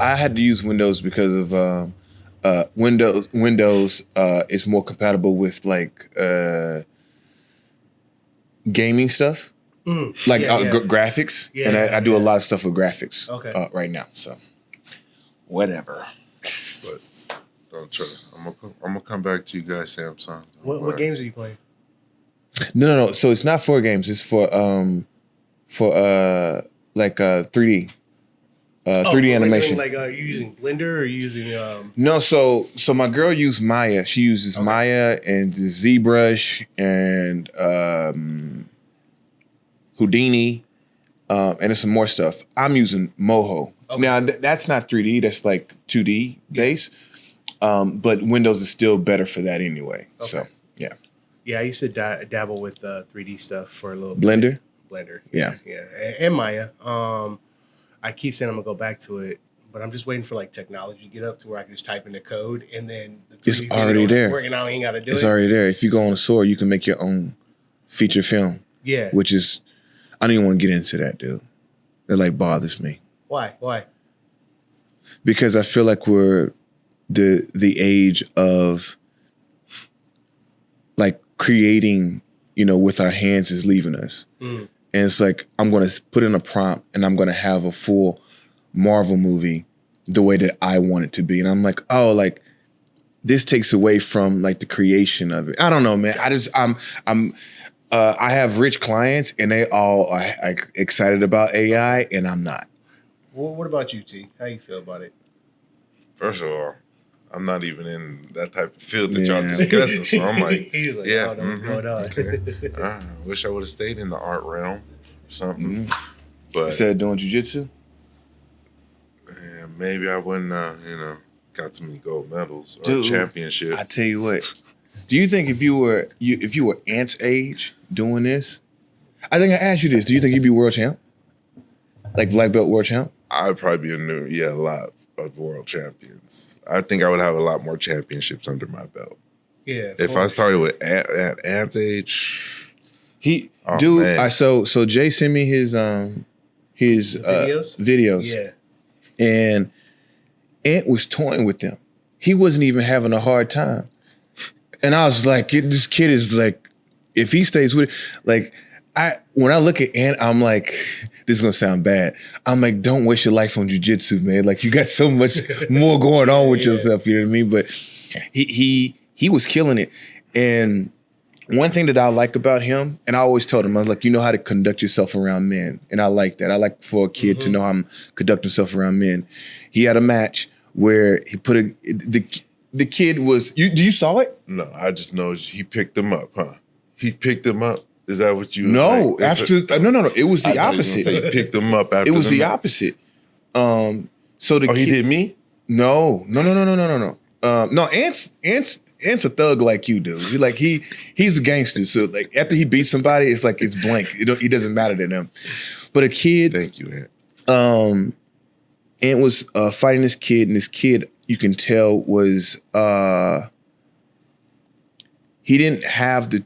I had to use Windows because of Windows is more compatible with like gaming stuff, like graphics, and I do a lot of stuff with graphics right now. So whatever. But don't try. I'm gonna come back to you guys, Samsung. What games are you playing? No. So it's not for games. It's for like 3D. 3D animation. Like are you using Blender or are you using No, so my girl used Maya. She uses Maya and ZBrush and Houdini, and there's some more stuff. I'm using Moho. Now that's not 3D. That's like 2D base. But Windows is still better for that anyway. So yeah. Yeah, I used to dabble with 3D stuff for a little Blender. Blender. Yeah. And Maya. I keep saying I'm gonna go back to it, but I'm just waiting for like technology to get up to where I can just type in the code and then it's already there. Working out, ain't gotta do it's already there. If you go on a sword, you can make your own feature film. Yeah. Which is, I don't even want to get into that, dude. It like bothers me. Why? Because I feel like we're the age of like creating, with our hands is leaving us. And it's like, I'm going to put in a prompt and I'm going to have a full Marvel movie the way that I want it to be. And I'm like, oh, like this takes away from like the creation of it. I don't know, man. I have rich clients and they all are excited about AI and I'm not. Well, what about you, T? How you feel about it? First of all, I'm not even in that type of field that y'all discussing. So I'm like, he's like, yeah, I don't know what's going on. Okay. I wish I would have stayed in the art realm or something. But instead of doing jiu-jitsu? Yeah, maybe I wouldn't, got so many gold medals or championships. I tell you what, do you think if you were Ant's age doing this, I think I asked you this, do you think you'd be world champ? Like black belt world champ? I'd probably be a lot of world champions. I think I would have a lot more championships under my belt. Yeah. If I started with at Ant's age, so Jay sent me his videos. Yeah. And Ant was toying with them. He wasn't even having a hard time. And I was like, this kid is like, if he stays with it, like when I look at Ant, I'm like, this is gonna sound bad. I'm like, don't waste your life on jiu-jitsu, man. Like you got so much more going on with yourself, you know what I mean? But he was killing it. And one thing that I like about him, and I always told him, I was like, you know how to conduct yourself around men. And I like that. I like for a kid to know how to conduct himself around men. He had a match where he put the kid was, you saw it? No, I just know he picked him up, huh? He picked him up. Is that what you? No, no. It was the opposite. He picked him up after. It was the opposite. So the he did me? No. No, Ant's a thug like you, dude. He's a gangster. So like after he beats somebody, it's like it's blank. It doesn't matter to them. But a kid. Thank you, Ant. Ant was fighting this kid, and this kid you can tell was he didn't have the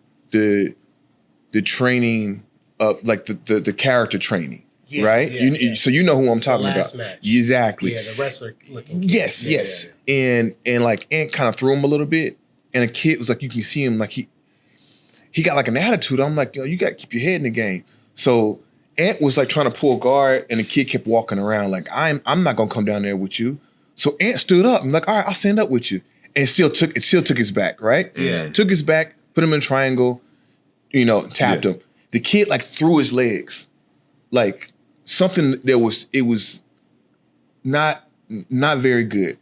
training of like the character training, right? So you know who I'm talking about. Match. Exactly. Yeah, the wrestler looking. Yes. And like Ant kind of threw him a little bit, and a kid was like, you can see him like he got like an attitude. I'm like, yo, you got to keep your head in the game. So Ant was like trying to pull guard, and the kid kept walking around like, I'm not gonna come down there with you. So Ant stood up. I'm like, all right, I'll stand up with you, and it still took his back, right? Yeah. Took his back, put him in a triangle. Tapped him. The kid like threw his legs, like something it was not very good.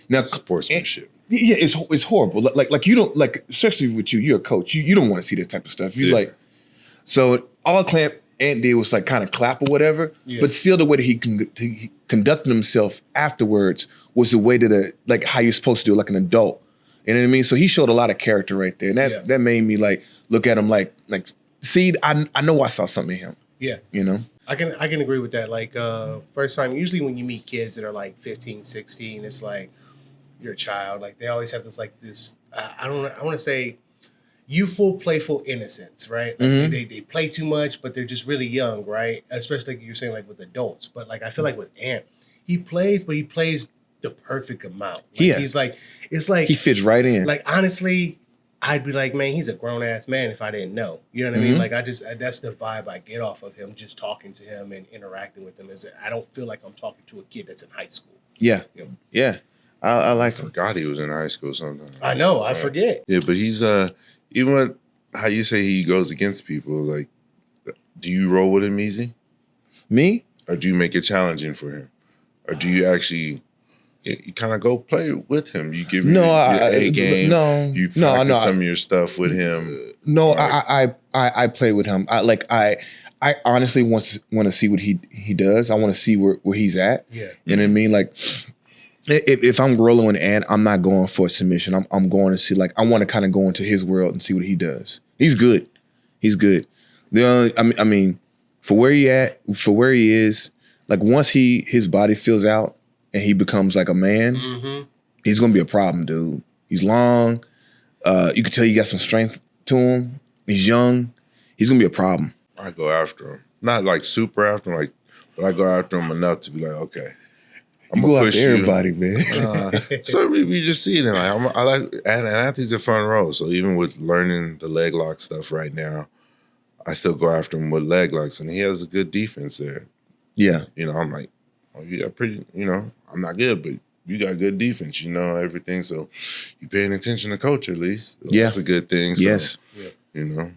Now sportsmanship. Yeah, it's horrible. Like you don't like, especially with you. You're a coach. You don't want to see that type of stuff. You like, so all Ant did was like kind of clap or whatever. Yeah. But still, the way that he conducted himself afterwards was the way that like how you're supposed to do it, like an adult. You know what I mean? So he showed a lot of character right there. And that made me like look at him like see, I know I saw something in him. Yeah. I can agree with that. Like first time, usually when you meet kids that are like 15, 16, it's like you're a child. Like they always have this I want to say youthful, playful innocence, right? Like they play too much, but they're just really young, right? Especially like you're saying like with adults. But like I feel like with Ant, he plays, but he plays the perfect amount. Like, Yeah. he's like, it's like He fits right in. like honestly, I'd be like, man, he's a grown ass man if I didn't know. You know what I mean? Like that's the vibe I get off of him, just talking to him and interacting with him. Is that I don't feel like I'm talking to a kid that's in high school. Yeah. You know? Yeah. I like him. forgot he was in high school sometimes. I know, I forget. Yeah, but he's even with how you say he goes against people, like, do you roll with him easy? Me? Or do you make it challenging for him? Or do you actually you kind of go play with him? You give him your A game. You practice some of your stuff with him. No, I play with him. I honestly want to see what he does. I want to see where he's at. Yeah. You know what I mean? Like if I'm rolling and I'm not going for a submission, I'm going to see, like, I want to kind of go into his world and see what he does. He's good. He's good. I mean, for where he is, like once his body fills out and he becomes like a man, he's gonna be a problem, dude. He's long. You can tell he got some strength to him. He's young. He's gonna be a problem. I go after him. Not like super after him, like, but I go after him enough to be like, okay. I'm gonna push everybody, man. So we just see it. And I like, and Anthony's a front row. So even with learning the leg lock stuff right now, I still go after him with leg locks, and he has a good defense there. Yeah. You know, I'm like, oh, you got pretty, you know, I'm not good, but you got good defense, you know, everything. So you paying attention to coach at least. So that's a good thing. So, yes. You know,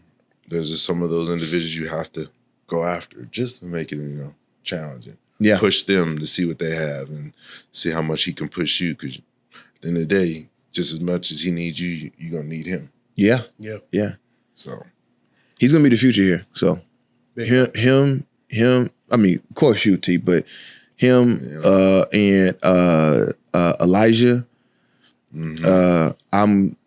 there's just some of those individuals you have to go after just to make it, you know, challenging. Yeah. Push them to see what they have and see how much he can push you. Because at the end of the day, just as much as he needs you, you're going to need him. Yeah. Yeah. Yeah. So he's going to be the future here. So him, I mean, of course you, T, but him and Elijah, no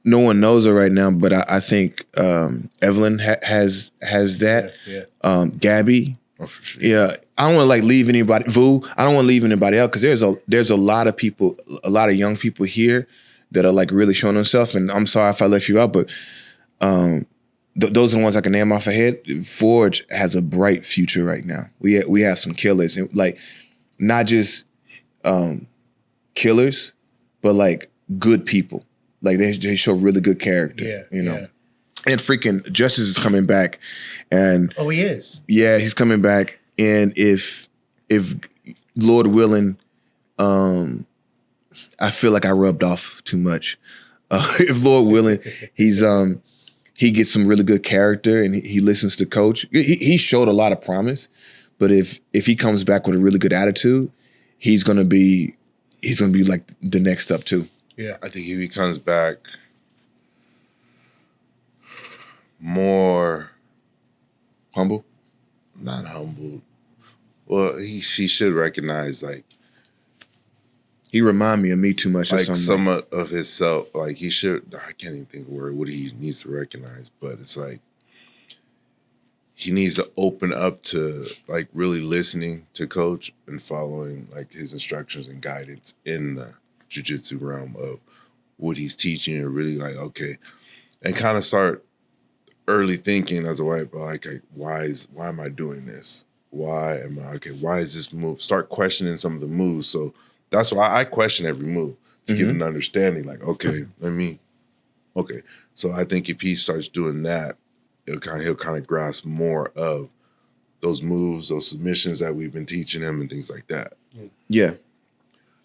one knows her right now, but I think Evelyn has that. Yeah. Gabby. Oh, for sure. Yeah, I don't want to like leave anybody. Vu, I don't want to leave anybody out because there's a lot of people, a lot of young people here that are like really showing themselves. And I'm sorry if I left you out, but those are the ones I can name off my head. Forge has a bright future right now. We have some killers, and like not just killers, but like good people. Like they show really good character. Yeah, you know. Yeah. And freaking Justice is coming back, and he is. Yeah, he's coming back. And if Lord willing, I feel like I rubbed off too much. If Lord willing, he gets some really good character and he listens to Coach. He showed a lot of promise, but if he comes back with a really good attitude, he's gonna be like the next up too. Yeah, I think if he comes back more humble, not humble. Well, he should recognize, like, he remind me of me too much. Like or some of himself. Like he should. I can't even think of what he needs to recognize, but it's like he needs to open up to like really listening to Coach and following like his instructions and guidance in the jiu-jitsu realm of what he's teaching, and really like, okay, and kind of start early thinking as a white belt, like, why am I doing this? Why is this move? Start questioning some of the moves. So that's why I question every move to get an understanding. Like, okay, So I think if he starts doing that, he'll kind of grasp more of those moves, those submissions that we've been teaching him and things like that. Yeah.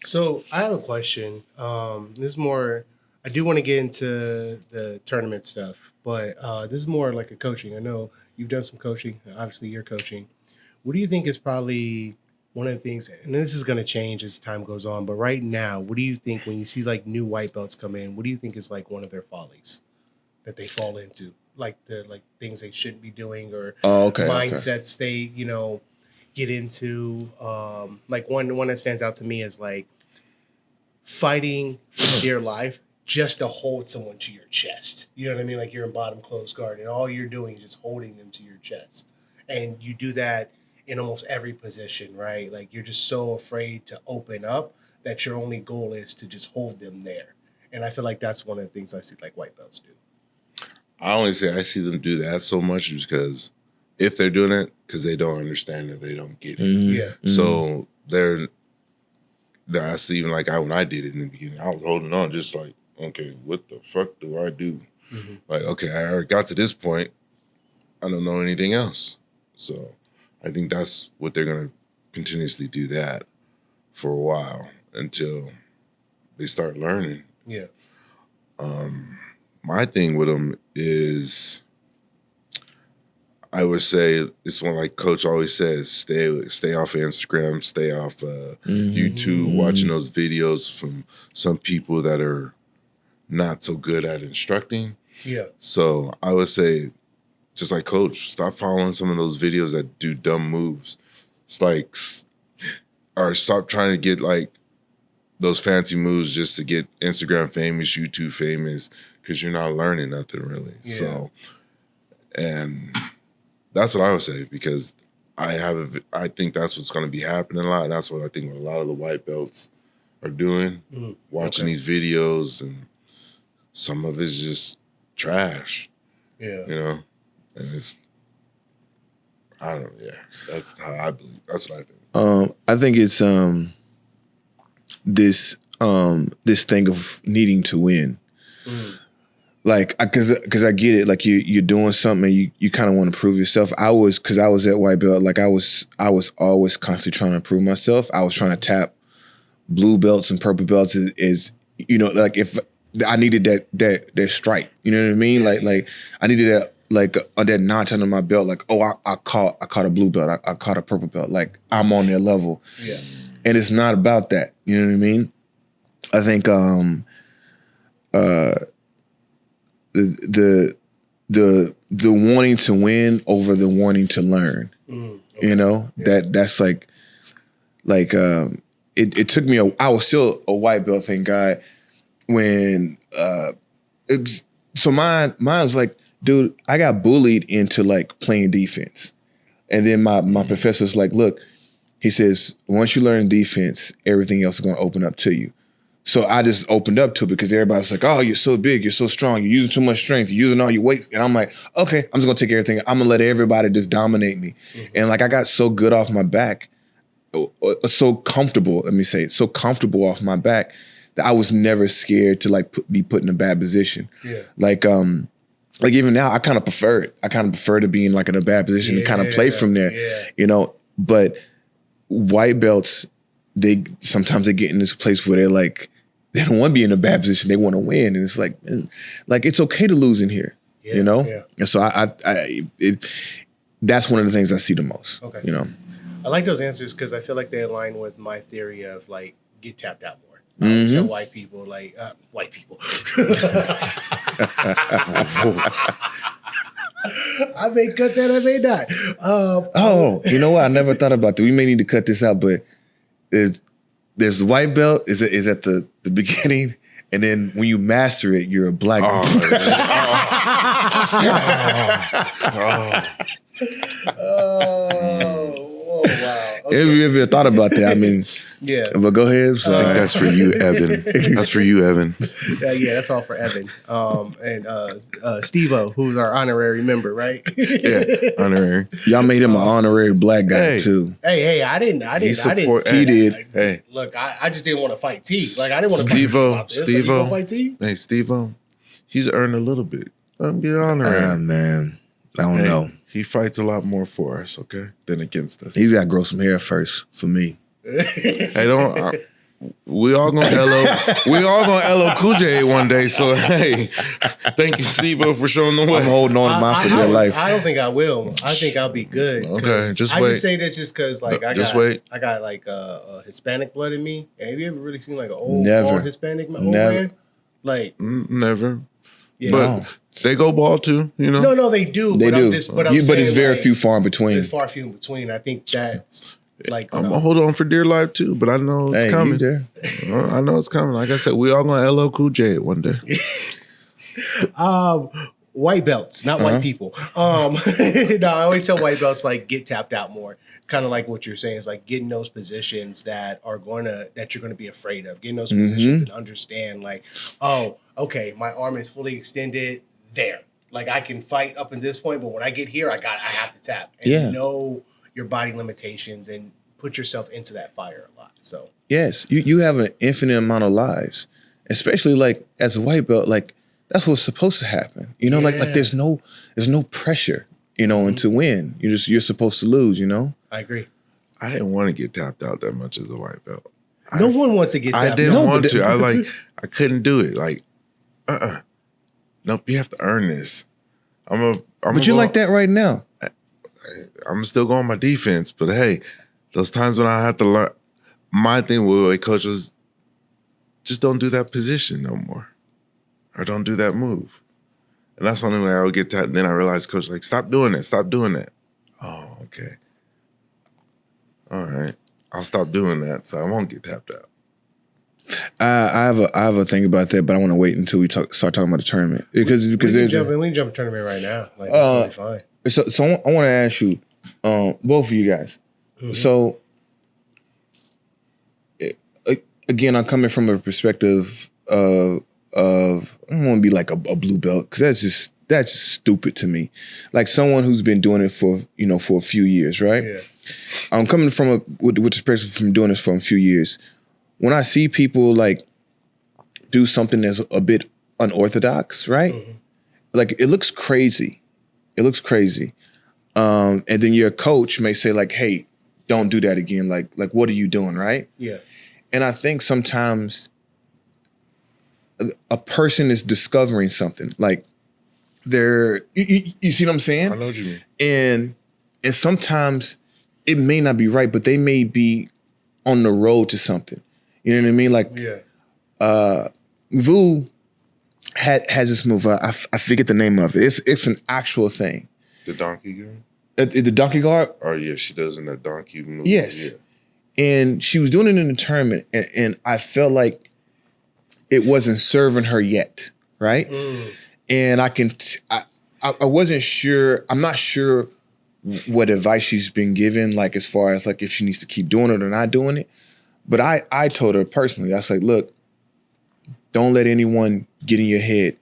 So I have a question. This is more, I do want to get into the tournament stuff, but this is more like a coaching. I know you've done some coaching. Obviously, you're coaching. What do you think is probably one of the things, and this is going to change as time goes on, but right now, what do you think when you see like new white belts come in, what do you think is like one of their follies that they fall into? Like things they shouldn't be doing, or mindsets they, get into. Like one that stands out to me is like fighting for dear life just to hold someone to your chest. You know what I mean? Like you're in bottom close guard and all you're doing is just holding them to your chest. And you do that in almost every position, right? Like you're just so afraid to open up that your only goal is to just hold them there. And I feel like that's one of the things I see like white belts do. I only say I see them do that so much because if they're doing it, because they don't understand it, they don't get it. Yeah. So they're that's even like when I did it in the beginning. I was holding on, just like, okay, what the fuck do I do? Mm-hmm. Like, okay, I already got to this point. I don't know anything else. So I think that's what they're gonna continuously do that for a while until they start learning. Yeah. My thing with them is, I would say it's one like Coach always says: stay off of Instagram, stay off YouTube, watching those videos from some people that are not so good at instructing. Yeah. So I would say, just like Coach, stop following some of those videos that do dumb moves. It's like, or stop trying to get like those fancy moves just to get Instagram famous, YouTube famous, because you're not learning nothing really. Yeah. So, and that's what I would say, because I think that's what's going to be happening a lot. And that's what I think a lot of the white belts are doing, watching these videos, and some of it's just trash. Yeah. You know, and it's, I don't know. Yeah, that's how I believe. That's what I think. I think it's this thing of needing to win. Like, because I get it. Like you're doing something and you kind of want to prove yourself. Because I was at white belt. Like I was always constantly trying to prove myself. I was trying to tap blue belts and purple belts is you know, like if I needed that stripe. You know what I mean? Like I needed that, like on that notch under my belt. Like, oh, I caught a blue belt. I caught a purple belt. Like I'm on their level. Yeah. And it's not about that. You know what I mean? I think the wanting to win over the wanting to learn. You know, that's like it took me I was still a white belt, thank God, when so mine was like, dude, I got bullied into like playing defense. And then my professor's like, look, he says, once you learn defense, everything else is going to open up to you. So I just opened up to it because everybody's like, oh, you're so big, you're so strong, you're using too much strength, you're using all your weight. And I'm like, okay, I'm just going to take everything. I'm going to let everybody just dominate me. And like I got so good off my back, so comfortable, let me say it, so comfortable off my back that I was never scared to like be put in a bad position. Yeah. Like even now, I kind of prefer it. I kind of prefer to be in like in a bad position to kind of play from there, you know. But white belts, sometimes they get in this place where they're like, they don't want to be in a bad position. They want to win, and it's like it's okay to lose in here, you know. Yeah. And so that's one of the things I see the most. Okay, you know, I like those answers because I feel like they align with my theory of like get tapped out more. So white people, like white people. I may cut that, I may not. You know what? I never thought about that. We may need to cut this out, but there's the white belt is at the beginning, and then when you master it, you're a black belt. Oh, wow. Okay. If you ever thought about that, I mean, yeah. But go ahead. I think that's for you, Evan. That's for you, Evan. Yeah, that's all for Evan. And Steve-O, who's our honorary member, right? Yeah, honorary. Y'all made him an honorary black guy too. Hey, I didn't. T did. Hey, look, I just didn't want to fight T. Like I didn't want to fight T. Hey, Steve-O, he's earned a little bit. Let him get honorary. Man, I don't know. He fights a lot more for us, okay, than against us. He's got to grow some hair first for me. Hey, don't. We all gonna LO Cool J one day. So hey, thank you, Steve-O, for showing the way. I'm holding on to mine for dear life. I don't think I will. I think I'll be good. Okay, just wait. I just say this just because, like, I got like Hispanic blood in me. And have you ever really seen like an old Hispanic man? Like never. Yeah. But they go bald too, you know. No, they do. They do. But it's very few far in between. It's far few in between. I think that's. Like I'm gonna hold on for dear life too, but I know it's coming. I know it's coming. Like I said, we all gonna LO Cool J one day. White belts, not white people. No, I always tell white belts like get tapped out more. Kind of like what you're saying is like getting those positions that you're gonna be afraid of. Getting those positions and understand like, oh, okay, my arm is fully extended there. Like I can fight up in this point, but when I get here, I have to tap and know your body limitations and put yourself into that fire a lot. So Yes, you have an infinite amount of lives, especially like as a white belt. Like that's what's supposed to happen. You know, like there's no pressure. You know, and to win, you're supposed to lose. You know. I agree. I didn't want to get tapped out that much as a white belt. No one wants to get tapped out. I didn't want to. I couldn't do it. Like, nope. You have to earn this. But you're like that right now. I'm still going on my defense, but hey, those times when I have to learn, my thing with a coach was just don't do that position no more, or don't do that move, and that's the only way I would get tapped. Then I realized, coach, like, stop doing that. Oh, okay, all right, I'll stop doing that, so I won't get tapped out. I have a thing about that, but I want to wait until we start talking about the tournament because we can jump to tournament right now. Like, that's totally fine. So I want to ask you, both of you guys. Mm-hmm. So again, I'm coming from a perspective of I don't want to be like a blue belt because that's just stupid to me. Like someone who's been doing it for a few years, right? Yeah. I'm coming from with the perspective from doing this for a few years. When I see people like do something that's a bit unorthodox, right? Mm-hmm. Like it looks crazy. And then your coach may say like, hey, don't do that again. Like what are you doing, right? Yeah. And I think sometimes a person is discovering something. Like you see what I'm saying? I know what you mean. And sometimes it may not be right, but they may be on the road to something. You know what I mean? Like, Vu has this move. I forget the name of it. It's an actual thing. The donkey guard? The donkey guard? Oh, yeah, she does in that donkey move. Yes. Yeah. And she was doing it in the tournament, and I felt like it wasn't serving her yet, right? Mm. And I wasn't sure. I'm not sure what advice she's been given, like as far as like if she needs to keep doing it or not doing it. But I told her personally, I was like, look, don't let anyone get in your head.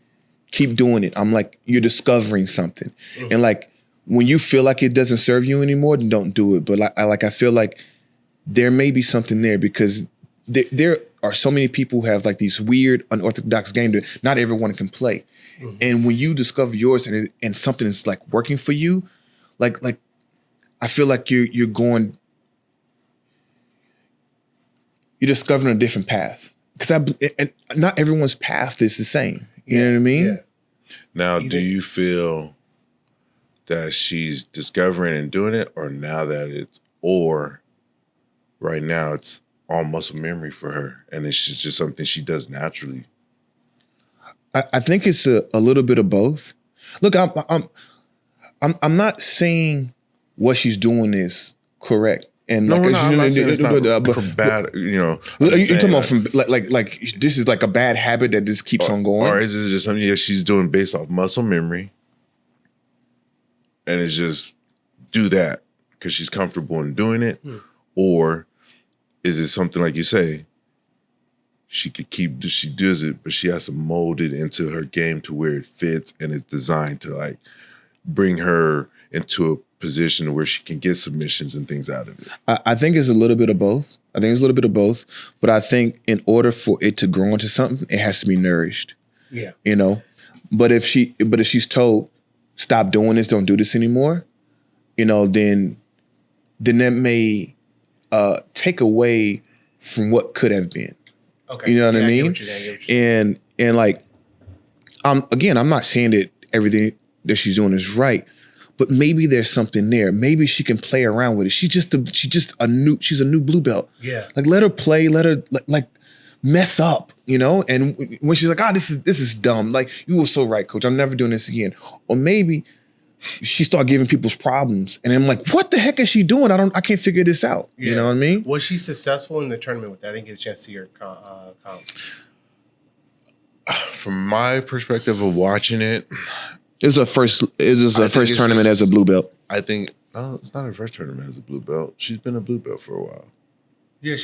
Keep doing it. I'm like, you're discovering something. Mm-hmm. And like, when you feel like it doesn't serve you anymore, then don't do it. But I feel like there may be something there because there are so many people who have like these weird, unorthodox games that not everyone can play. Mm-hmm. And when you discover yours and something is like working for you, like I feel like you're discovering a different path. Because and not everyone's path is the same. You know what I mean? Yeah. Now, do you feel that she's discovering and doing it, or right now it's all muscle memory for her, and it's just something she does naturally? I think it's a little bit of both. Look, I'm not saying what she's doing is correct. And I'm not saying it's not bad, You're talking about from like this is like a bad habit that just keeps on going, or is it just something that she's doing based off muscle memory, and it's just do that because she's comfortable in doing it, or is it something like you say? She does it, but she has to mold it into her game to where it fits and it's designed to like bring her into a position where she can get submissions and things out of it. I think it's a little bit of both. But I think in order for it to grow into something, it has to be nourished. Yeah. But if she's told, stop doing this, don't do this anymore, then that may take away from what could have been. Okay. You know what I mean? And like, I'm not saying that everything that she's doing is right, but maybe there's something there. Maybe she can play around with it. She's a new blue belt. Yeah. Like let her play, let her like mess up, And when she's like, this is dumb. Like you were so right, coach. I'm never doing this again. Or maybe she start giving people's problems, and I'm like, what the heck is she doing? I can't figure this out. Yeah. You know what I mean? Was she successful in the tournament with that? I didn't get a chance to see her comp. From my perspective of watching it, it was her first tournament as a blue belt. I think it's not her first tournament as a blue belt. She's been a blue belt for a while. Yeah,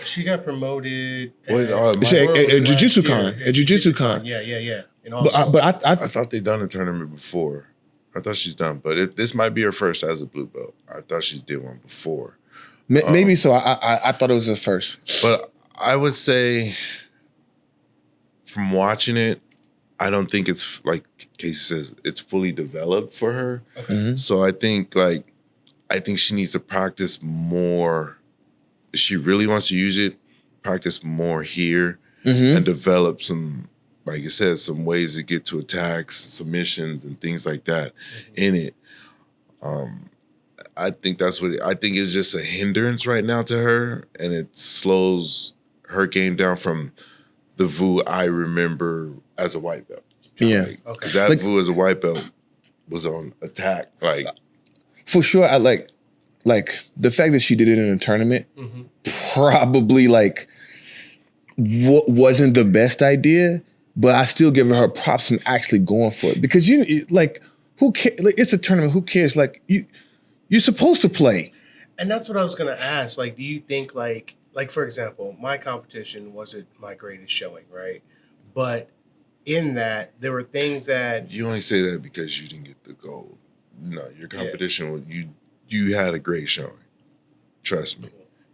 she got promoted at Jiu Jitsu Con. At Jiu Jitsu Con. Yeah. But I thought they'd done a tournament before. I thought she's done, but this might be her first as a blue belt. I thought she did one before. Maybe so. I thought it was the first. But I would say from watching it, I don't think it's like Casey says, it's fully developed for her. Okay. Mm-hmm. So I think she needs to practice more. If she really wants to use it, practice more here and develop some, like you said, some ways to get to attacks, submissions, and things like that in it. I think it's just a hindrance right now to her, and it slows her game down from the Vu I remember as a white belt. Yeah. Okay. That Vu as a white belt was on attack. Like, for sure, I like the fact that she did it in a tournament. Probably like wasn't the best idea, but I still give her props from actually going for it, because who cares? Like, it's a tournament. Who cares? Like, you're supposed to play. And that's what I was gonna ask. Like, do you think like for example, my competition wasn't my greatest showing, right? But in that, there were things that you only say that because you didn't get the gold. No, your competition you had a great showing. Trust me,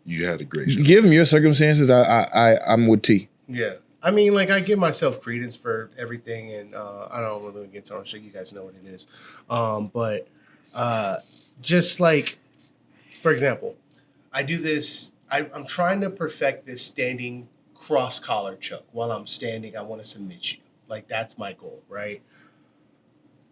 you had a great showing. Given your circumstances, I'm with T. Yeah. I mean, like, I give myself credence for everything, and I don't really get on shit. You guys know what it is. But just like, for example, I do this. I'm trying to perfect this standing cross collar choke. While I'm standing, I want to submit you. Like, that's my goal, right?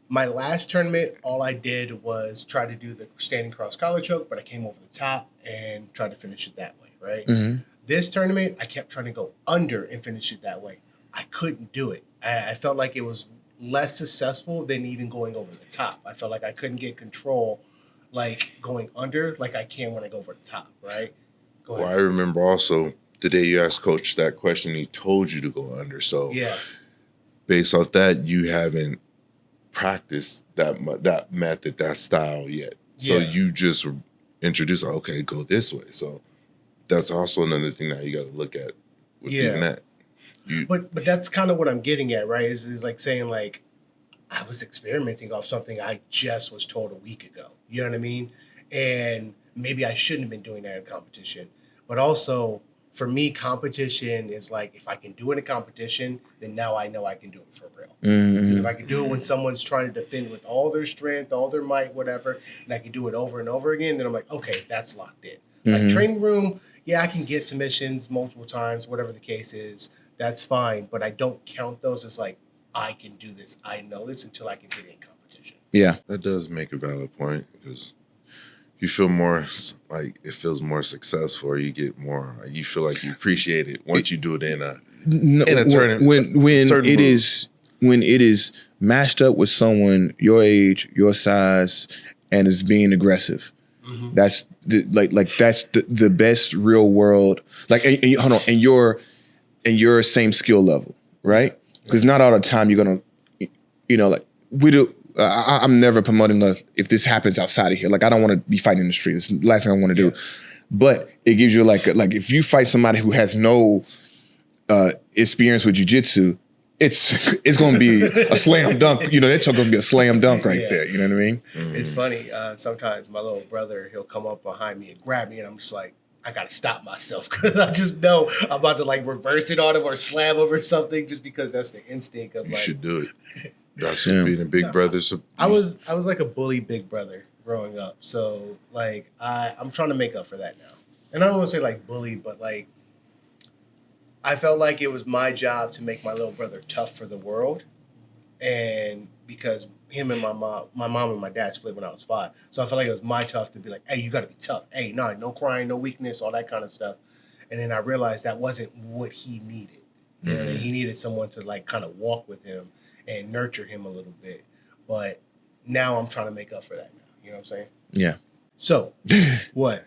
My last tournament, all I did was try to do the standing cross collar choke, but I came over the top and tried to finish it that way, right? Mm-hmm. This tournament, I kept trying to go under and finish it that way. I couldn't do it. I felt like it was less successful than even going over the top. I felt like I couldn't get control like going under like I can when I go over the top, right? Go ahead. Well, I remember also the day you asked Coach that question, he told you to go under. So Yeah. based off that, you haven't practiced that method, that style yet. So Yeah. you just introduce, okay, go this way. So that's also another thing that you got to look at with even that. But that's kind of what I'm getting at, right? Is like saying like I was experimenting off something I just was told a week ago. You know what I mean? And maybe I shouldn't have been doing that in competition. But also, for me, competition is like, if I can do it in competition, then now I know I can do it for real. Because if I can do it when someone's trying to defend with all their strength, all their might, whatever, and I can do it over and over again, then I'm like, okay, that's locked in. Like training room, yeah, I can get submissions multiple times, whatever the case is. That's fine. But I don't count those as like, I can do this. I know this until I can get it in competition. Yeah. That does make a valid point, because you feel more like it feels more successful, or you get more, you feel like you appreciate it once you do it in a tournament. When it is matched up with someone your age, your size, and is being aggressive. That's the best real world. Like, and your same skill level, right? Because not all the time you're gonna, like we do. I'm never promoting if this happens outside of here. Like, I don't want to be fighting in the street. It's the last thing I want to do. But it gives you like if you fight somebody who has no experience with jiu-jitsu, it's going to be a slam dunk. That's going to be a slam dunk right there. You know what I mean? It's funny. Sometimes my little brother, he'll come up behind me and grab me, and I'm just like, I got to stop myself, because I just know I'm about to like reverse it on him or slam him or something, just because that's the instinct of You like. should do it. That's being a big brother. So I was like a bully big brother growing up. So like I'm trying to make up for that now. And I don't want to say like bully, but like I felt like it was my job to make my little brother tough for the world. And because him and my mom and my dad split when I was 5. So I felt like it was my tough to be like, hey, you got to be tough. Hey, no crying, no weakness, all that kind of stuff. And then I realized that wasn't what he needed. And he needed someone to like kind of walk with him and nurture him a little bit. But now I'm trying to make up for that now. You know what I'm saying? Yeah. So, what?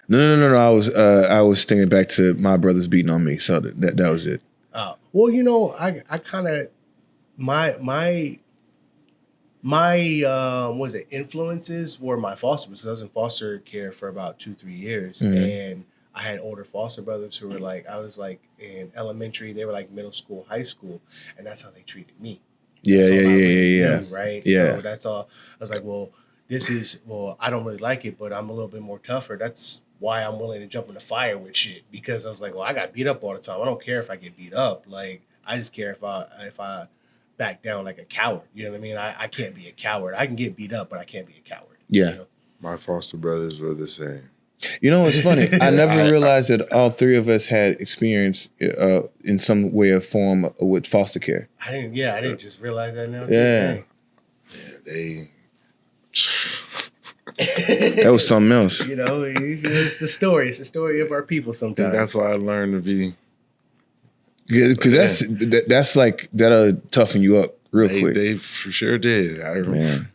No. I was thinking back to my brothers beating on me. So that was it. Well, I kind of, my influences were my foster brothers. I was in foster care for about 2-3 years. And I had older foster brothers who were like, I was like in elementary, they were like middle school, high school, and that's how they treated me. Yeah. Right? Yeah. So that's all. I was like, I don't really like it, but I'm a little bit more tougher. That's why I'm willing to jump in the fire with shit, because I was like, well, I got beat up all the time. I don't care if I get beat up. Like, I just care if I back down like a coward. You know what I mean? I can't be a coward. I can get beat up, but I can't be a coward. Yeah. You know? My foster brothers were the same. You know what's funny? I never realized that all three of us had experience in some way or form with foster care. I didn't just realize that now. Yeah. They. That was something else. You know, it's the story. It's the story of our people sometimes. That's why I learned to be. Yeah, because that's like, that'll toughen you up real quick. They for sure did. I remember.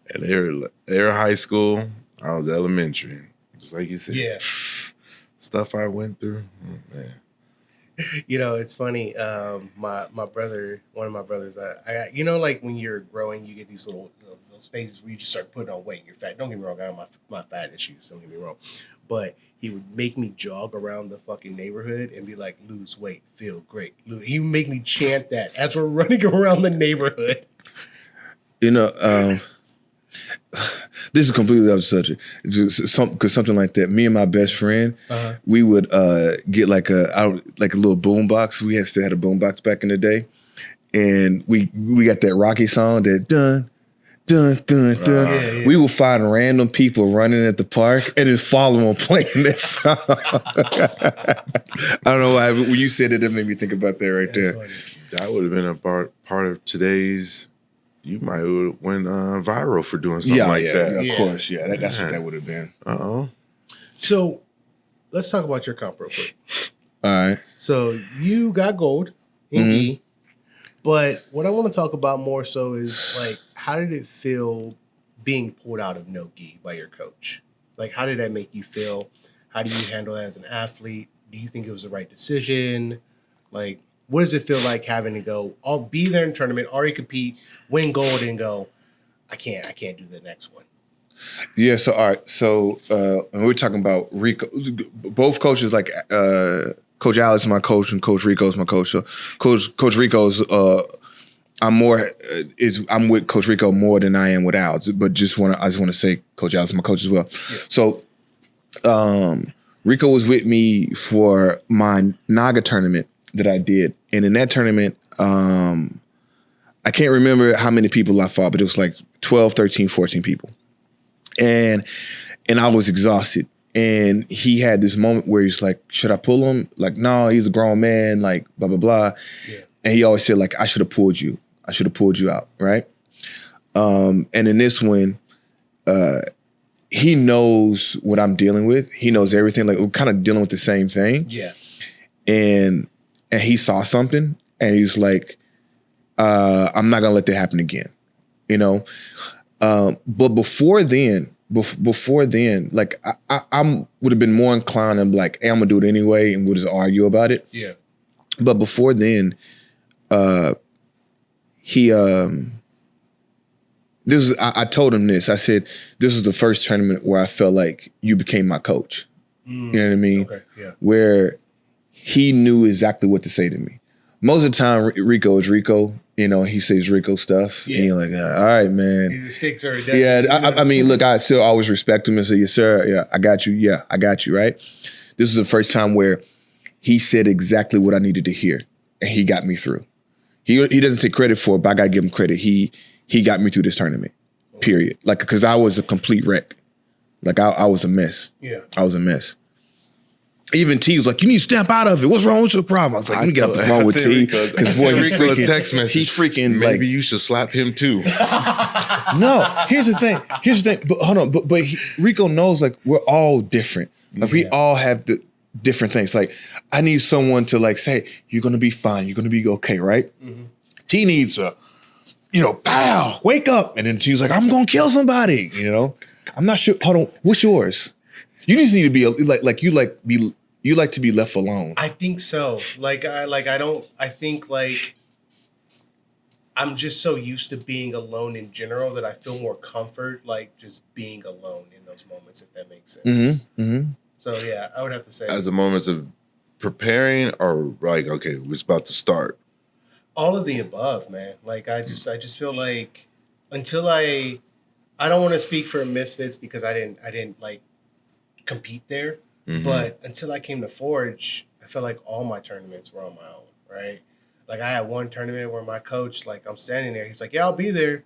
And they were high school. I was elementary. Just like you said. Yeah. Stuff I went through. Oh, man. You know, it's funny. My brother, one of my brothers, I you know, like when you're growing, you get these those phases where you just start putting on weight and you're fat. Don't get me wrong, I have my fat issues. Don't get me wrong, but he would make me jog around the fucking neighborhood and be like, "Lose weight, feel great." He would make me chant that as we're running around the neighborhood. You know, this is completely other subject. Because something like that, me and my best friend, we would get like a little boom box. We still had a boom box back in the day, and we got that Rocky song, that dun dun dun dun. Yeah. We would find random people running at the park and just follow them playing that song. I don't know why, but when you said it, it made me think about that right there. Funny. That would have been a part of today's. You might have went viral for doing something like that. Of course, yeah. That's what that would have been. So let's talk about your comp real quick. All right. So you got gold in gi, but what I want to talk about more so is, like, how did it feel being pulled out of no gi by your coach? Like, how did that make you feel? How do you handle that as an athlete? Do you think it was the right decision? Like, what does it feel like having to go, I'll be there in tournament, already compete, win gold, and go, I can't do the next one? Yeah, so all right. So and we're talking about Rico. Both coaches, like Coach Alex is my coach and Coach Rico is my coach. So Coach Rico's I'm with Coach Rico more than I am with Alex. But I just want to say Coach Alex is my coach as well. Yeah. So Rico was with me for my Naga tournament that I did. And in that tournament, I can't remember how many people I fought, but it was like 12, 13, 14 people. And I was exhausted. And he had this moment where he's like, should I pull him? Like, no, he's a grown man, like, blah, blah, blah. Yeah. And he always said, like, I should have pulled you. I should have pulled you out, right? And in this one, he knows what I'm dealing with. He knows everything. Like, we're kind of dealing with the same thing. Yeah. And he saw something, and he's like, I'm not gonna let that happen again, you know. But before then, like I would have been more inclined to be like, hey, I'm gonna do it anyway, and we'll just argue about it. Yeah. But before then, I told him this. I said, this was the first tournament where I felt like you became my coach. You know what I mean? Okay. Yeah. Where he knew exactly what to say to me. Most of the time, Rico is Rico. You know, he says Rico stuff. Yeah. And you're like, all right, man. He's 6 or yeah, I mean, look, I still always respect him and say, yes, sir. Yeah, I got you. Yeah, I got you, right? This is the first time where he said exactly what I needed to hear, and he got me through. He doesn't take credit for it, but I got to give him credit. He got me through this tournament, period. Like, because I was a complete wreck. Like, I was a mess. Yeah. I was a mess. Even T was like, you need to step out of it. What's wrong with your problem? I was like, let me get off the phone with T. Because boy, he's freaking maybe like, you should slap him too. No, here's the thing. But hold on. But Rico knows, like, we're all different. Like, we all have the different things. Like, I need someone to, like, say, you're going to be fine. You're going to be okay, right? Mm-hmm. T needs a, pow, wake up. And then T was like, I'm going to kill somebody, I'm not sure. Hold on. What's yours? You just need to be you like to be left alone. I think so. I think I'm just so used to being alone in general that I feel more comfort, like, just being alone in those moments, if that makes sense. Mm-hmm, mm-hmm. So yeah, I would have to say as the moments of preparing, or like, okay, we're about to start. All of the above, man. Like, I just feel like until I don't want to speak for Misfits because I didn't like compete there, Mm-hmm. But until I came to Forge, I felt like all my tournaments were on my own, right? Like I had one tournament where my coach, like I'm standing there, he's like, yeah, I'll be there.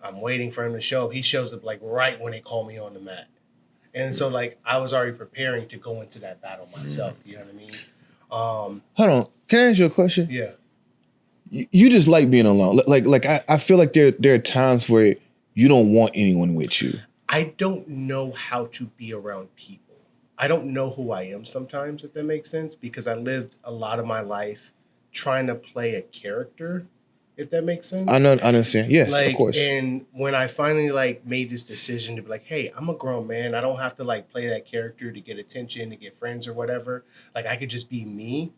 I'm waiting for him to show up. He shows up like right when they call me on the mat. And so like I was already preparing to go into that battle myself. You know what I mean? Hold on. Can I ask you a question? Yeah. You just like being alone. Like I feel like there are times where you don't want anyone with you. I don't know how to be around people. I don't know who I am sometimes, if that makes sense, because I lived a lot of my life trying to play a character, if that makes sense. I understand. Yes, like, of course. And when I finally like made this decision to be like, hey, I'm a grown man. I don't have to like play that character to get attention, to get friends or whatever. Like I could just be me.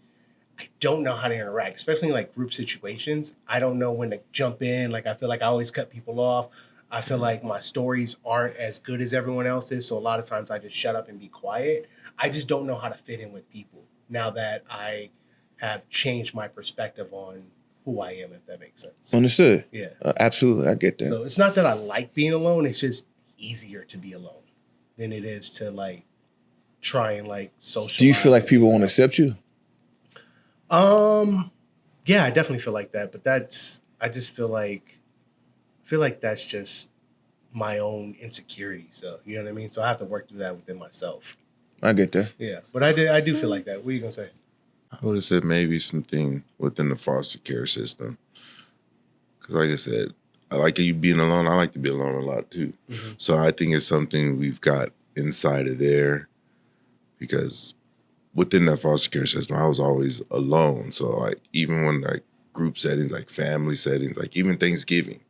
I don't know how to interact, especially in like group situations. I don't know when to jump in. Like I feel like I always cut people off. I feel like my stories aren't as good as everyone else's. So a lot of times I just shut up and be quiet. I just don't know how to fit in with people now that I have changed my perspective on who I am, if that makes sense. Understood. Yeah. Absolutely. I get that. So it's not that I like being alone. It's just easier to be alone than it is to like try and like socialize. Do you feel like people won't accept you? Yeah, I definitely feel like that. But I just feel like that's just my own insecurities, though. You know what I mean? So I have to work through that within myself. I get that. Yeah, but I do feel like that. What are you gonna say? I would have said maybe something within the foster care system. Because like I said, I like you being alone. I like to be alone a lot too. Mm-hmm. So I think it's something we've got inside of there. Because within that foster care system, I was always alone. So like even when like group settings, like family settings, like even Thanksgiving,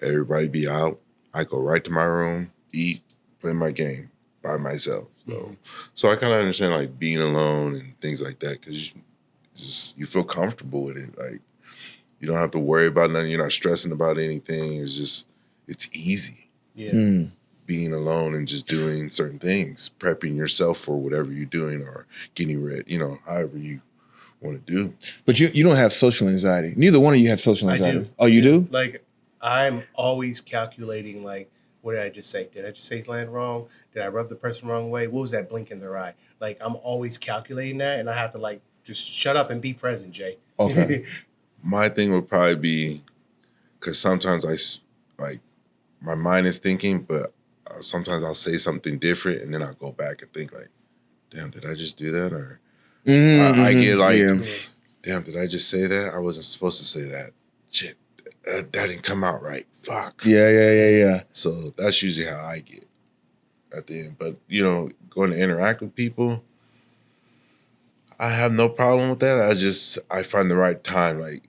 everybody be out. I go right to my room, eat, play my game by myself. So I kind of understand like being alone and things like that because you feel comfortable with it. Like you don't have to worry about nothing. You're not stressing about anything. It's easy. Yeah. Being alone and just doing certain things, prepping yourself for whatever you're doing or getting ready, however you want to do. But you don't have social anxiety. Neither one of you have social anxiety. I do. Oh, you do? Like I'm always calculating like, what did I just say? Did I just say something wrong? Did I rub the person the wrong way? What was that blink in their eye? Like I'm always calculating that and I have to like just shut up and be present, Jay. Okay. My thing would probably be, because sometimes my mind is thinking, but sometimes I'll say something different and then I'll go back and think like, damn, did I just do that? Or I get like, damn, did I just say that? I wasn't supposed to say that. Shit, that didn't come out right. Fuck. Yeah. So that's usually how I get at the end. But, going to interact with people, I have no problem with that. I find the right time. Like,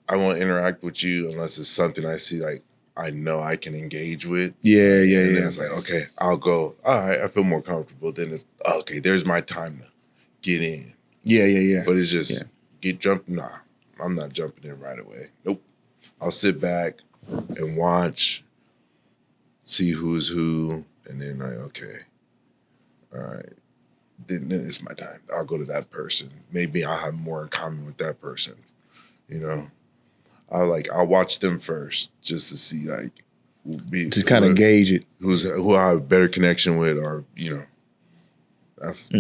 I won't interact with you unless it's something I see like I know I can engage with. Yeah. And then it's like, okay, I'll go. All right, I feel more comfortable. Then it's okay. There's my time to get in. Yeah. But it's just get jumping. Nah, I'm not jumping in right away. Nope. I'll sit back and watch, see who's who, and then like, okay, all right. Then it's my time. I'll go to that person. Maybe I'll have more in common with that person. I'll watch them first just to see like to kind of gauge it. Who I have a better connection with, or that's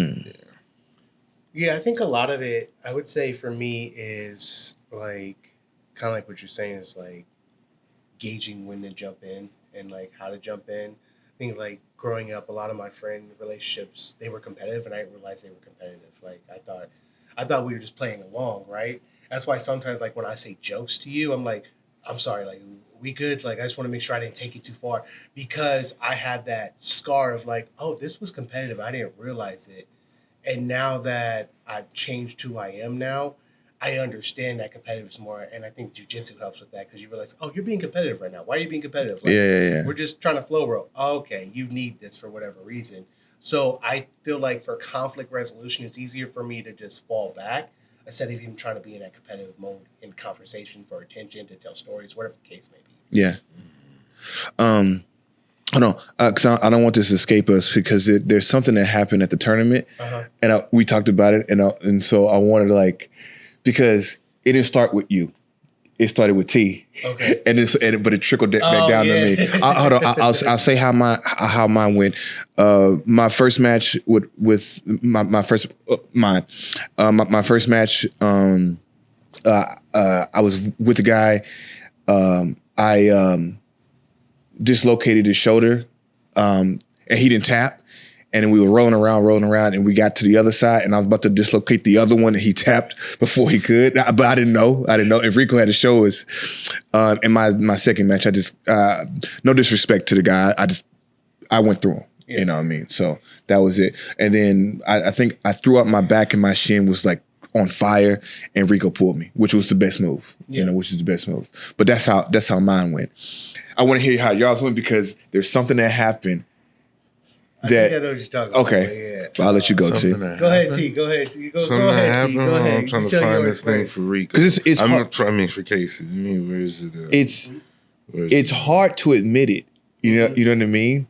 Yeah, I think a lot of it, I would say for me is like kind of like what you're saying is like gauging when to jump in and like how to jump in. I think like growing up, a lot of my friend relationships, they were competitive and I didn't realize they were competitive. Like I thought we were just playing along, right? That's why sometimes like when I say jokes to you, I'm like, I'm sorry, like we good? Like I just want to make sure I didn't take it too far because I had that scar of like, oh, this was competitive. I didn't realize it. And now that I've changed who I am now, I understand that competitive is more, and I think jiu-jitsu helps with that because you realize, oh, you're being competitive right now. Why are you being competitive? Like, Yeah. We're just trying to flow roll. Oh, okay, you need this for whatever reason. So I feel like for conflict resolution, it's easier for me to just fall back instead of even trying to be in that competitive mode in conversation for attention, to tell stories, whatever the case may be. Yeah. Hold on, because I don't want this to escape us because there's something that happened at the tournament, and we talked about it, and so I wanted to like, because it didn't start with you. It started with T, Okay. but it trickled back down to me. Hold on, I'll say how mine went. My first match with my first match. I was with the guy. I dislocated his shoulder, and he didn't tap. And then we were rolling around, and we got to the other side, and I was about to dislocate the other one, and he tapped before he could. But I didn't know. And Rico had to show us. In my second match, I just no disrespect to the guy, I went through him. Yeah. You know what I mean? So that was it. And then I think I threw up my back, and my shin was like on fire, and Rico pulled me, which was the best move. Yeah. Which is the best move. But that's how mine went. I want to hear how y'all's went because there's something that happened. I think I know what you're talking about. Okay. Yeah. I'll let you go, T. Go ahead, T. Go ahead. Something that happened. I'm trying to find this thing for Rico. Because it's hard. For Casey. Where is it? It's hard to admit it. You know what I mean?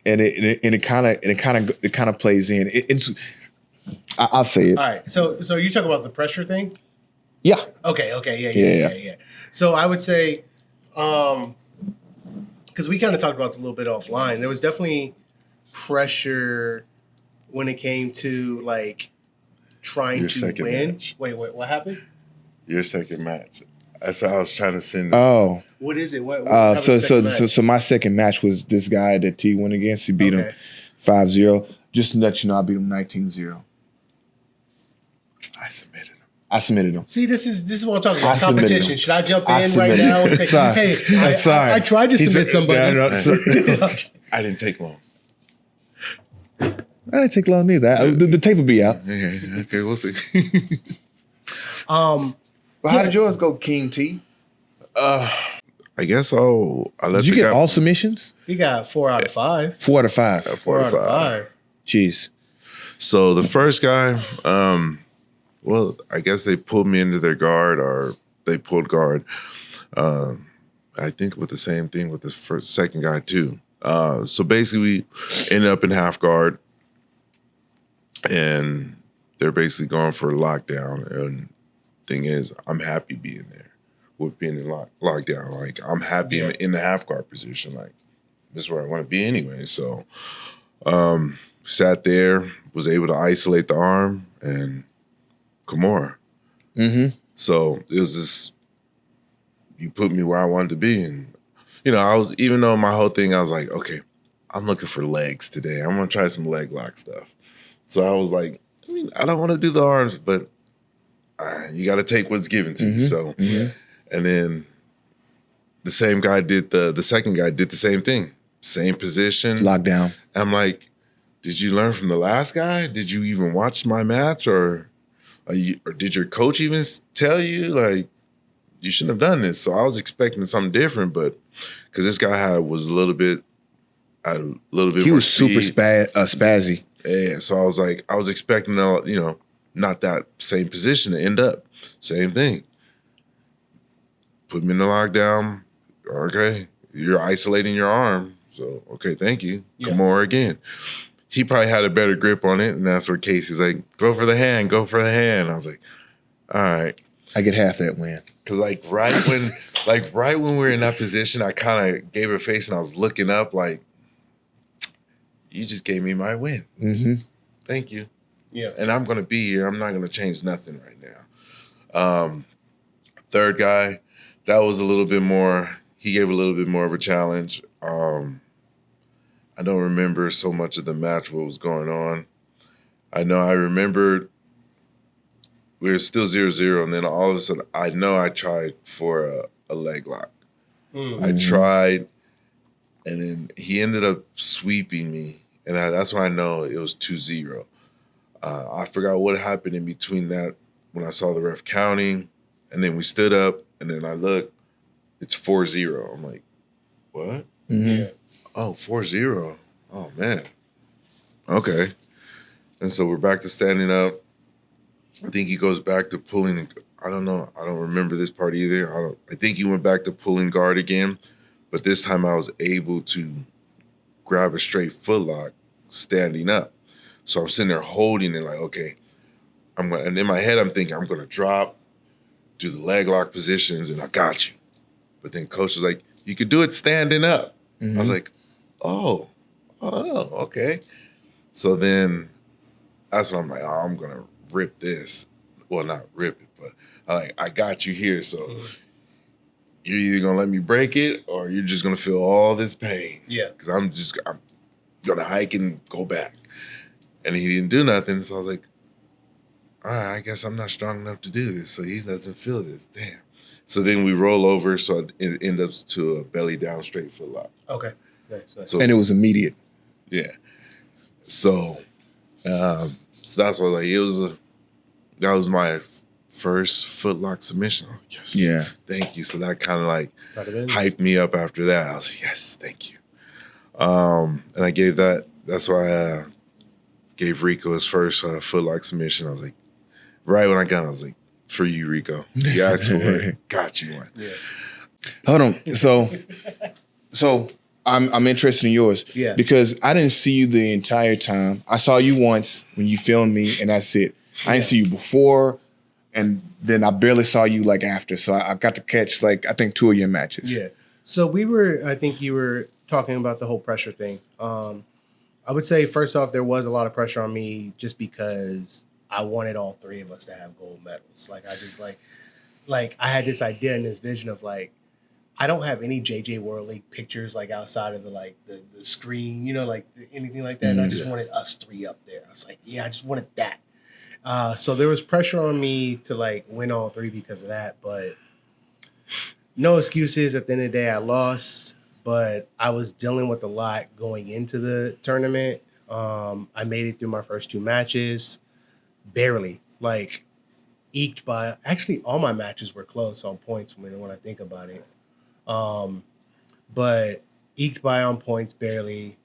And it kind of plays in. I'll say it. All right. So you talk about the pressure thing? Yeah. Okay. Yeah. So I would say, because we kind of talked about this a little bit offline, there was definitely pressure when it came to like trying to win. Match. Wait, what happened? Your second match. That's what I was trying to send. Oh. What is it? What so my second match was this guy that T went against. He beat him 5-0. Just to let you know, I beat him 19-0. I submitted him. See, this is what I'm talking about. Competition. Should I jump in right now and say, hey, I tried to submit somebody. I didn't take long. I didn't take long neither. The tape will be out. Okay, we'll see. But how did yours go, King T? I guess I'll let Did you get all submissions? You got 4 out of 5. 4 out of 5. 4 out of 5. Jeez. So the first guy, well, I guess they pulled me into their guard, or they pulled guard. I think with the same thing with the second guy too. So basically, we ended up in half guard, and they're basically going for a lockdown. And thing is, I'm happy being there with being in lockdown. Like I'm happy in the half guard position. Like this is where I want to be anyway. So sat there, was able to isolate the arm and Kimura. Mm-hmm. So it was just, you put me where I wanted to be. And, I was, even though my whole thing, I was like, okay, I'm looking for legs today. I'm going to try some leg lock stuff. So I was like, I don't want to do the arms, but you got to take what's given to you. So, and then the same guy did, the second guy did the same thing. Same position. Lockdown. I'm like, did you learn from the last guy? Did you even watch my match? Or did your coach even tell you, like, you shouldn't have done this? So I was expecting something different, but because this guy was a little bit he was super spazzy. Yeah, so I was like, I was expecting, not that same position to end up. Same thing. Put me in the lockdown. Okay, you're isolating your arm. So, okay, thank you. Yeah. Come on again. He probably had a better grip on it, and that's where Casey's like, go for the hand. I was like, all right. I get half that win. Because right when we were in that position, I kind of gave her a face and I was looking up like, you just gave me my win. Mm-hmm. Thank you. Yeah. And I'm going to be here. I'm not going to change nothing right now. Third guy, that was a little bit more, he gave a little bit more of a challenge. I don't remember so much of the match, what was going on. I know I remembered we were still 0-0, and then all of a sudden, I know I tried for a leg lock. Mm-hmm. I tried, and then he ended up sweeping me, and that's when I know it was 2-0. I forgot what happened in between that when I saw the ref counting, and then we stood up, and then I looked, it's 4-0. I'm like, what? Mm-hmm. Yeah. Oh, 4-0. Oh, man. Okay. And so we're back to standing up. I think he goes back to pulling. I don't know. I don't remember this part either. I think he went back to pulling guard again. But this time I was able to grab a straight foot lock standing up. So I'm sitting there holding it like, okay. And in my head I'm thinking I'm going to drop, do the leg lock positions, and I got you. But then coach was like, you could do it standing up. I was like, oh, okay. So then that's when I'm like, oh, I'm going to rip this. Well, not rip it, but I got you here. So you're either going to let me break it or you're just going to feel all this pain. Yeah. Because I'm going to hike and go back. And he didn't do nothing. So I was like, all right, I guess I'm not strong enough to do this. So he doesn't feel this. Damn. So then we roll over. So it ends up to a belly down straight foot lock. Okay. Nice. So, and it was immediate. Yeah. So, so that's what that was my first footlock submission. Oh, yes. Yeah. Thank you. So that kind of like hyped me up after that. I was like, yes, thank you. And I gave that's why I gave Rico his first footlock submission. I was like, right when I got it, I was like, for you, Rico. You asked for it. Got you one. Yeah. Hold on. So I'm interested in yours. Yeah. Because I didn't see you the entire time. I saw you once when you filmed me, and that's it. I didn't see you before, and then I barely saw you like after. So I got to catch like I think 2 of your matches. Yeah. So I think you were talking about the whole pressure thing. I would say first off, there was a lot of pressure on me just because I wanted all 3 of us to have gold medals. Like I just like I had this idea and this vision of like, I don't have any JJ World League pictures like outside of the screen, like anything like that. And I just wanted us 3 up there. I was like, yeah, I just wanted that. So there was pressure on me to like win all 3 because of that, but no excuses. At the end of the day, I lost, but I was dealing with a lot going into the tournament. I made it through my first 2 matches, barely, like eked by. Actually, all my matches were close on points when I think about it. But eked by on points, barely.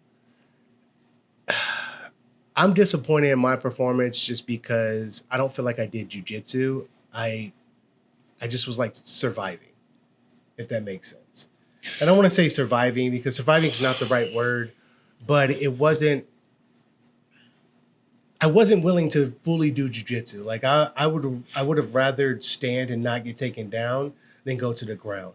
I'm disappointed in my performance just because I don't feel like I did jiu-jitsu. I just was like surviving, if that makes sense. I don't want to say surviving because surviving is not the right word, but I wasn't willing to fully do jiu-jitsu. Like I would have rather stand and not get taken down than go to the ground.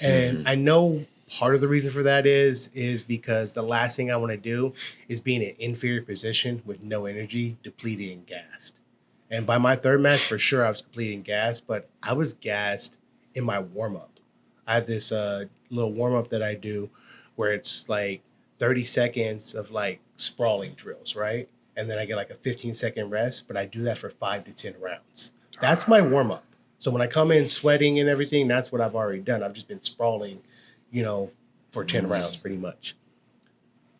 And I know part of the reason for that is because the last thing I want to do is be in an inferior position with no energy, depleted and gassed. And by my 3rd match, for sure, I was depleted and gassed, but I was gassed in my warm-up. I have this little warm-up that I do where it's like 30 seconds of like sprawling drills, right? And then I get like a 15-second rest, but I do that for 5 to 10 rounds. That's my warm-up. So when I come in sweating and everything, that's what I've already done. I've just been sprawling, for 10 rounds pretty much.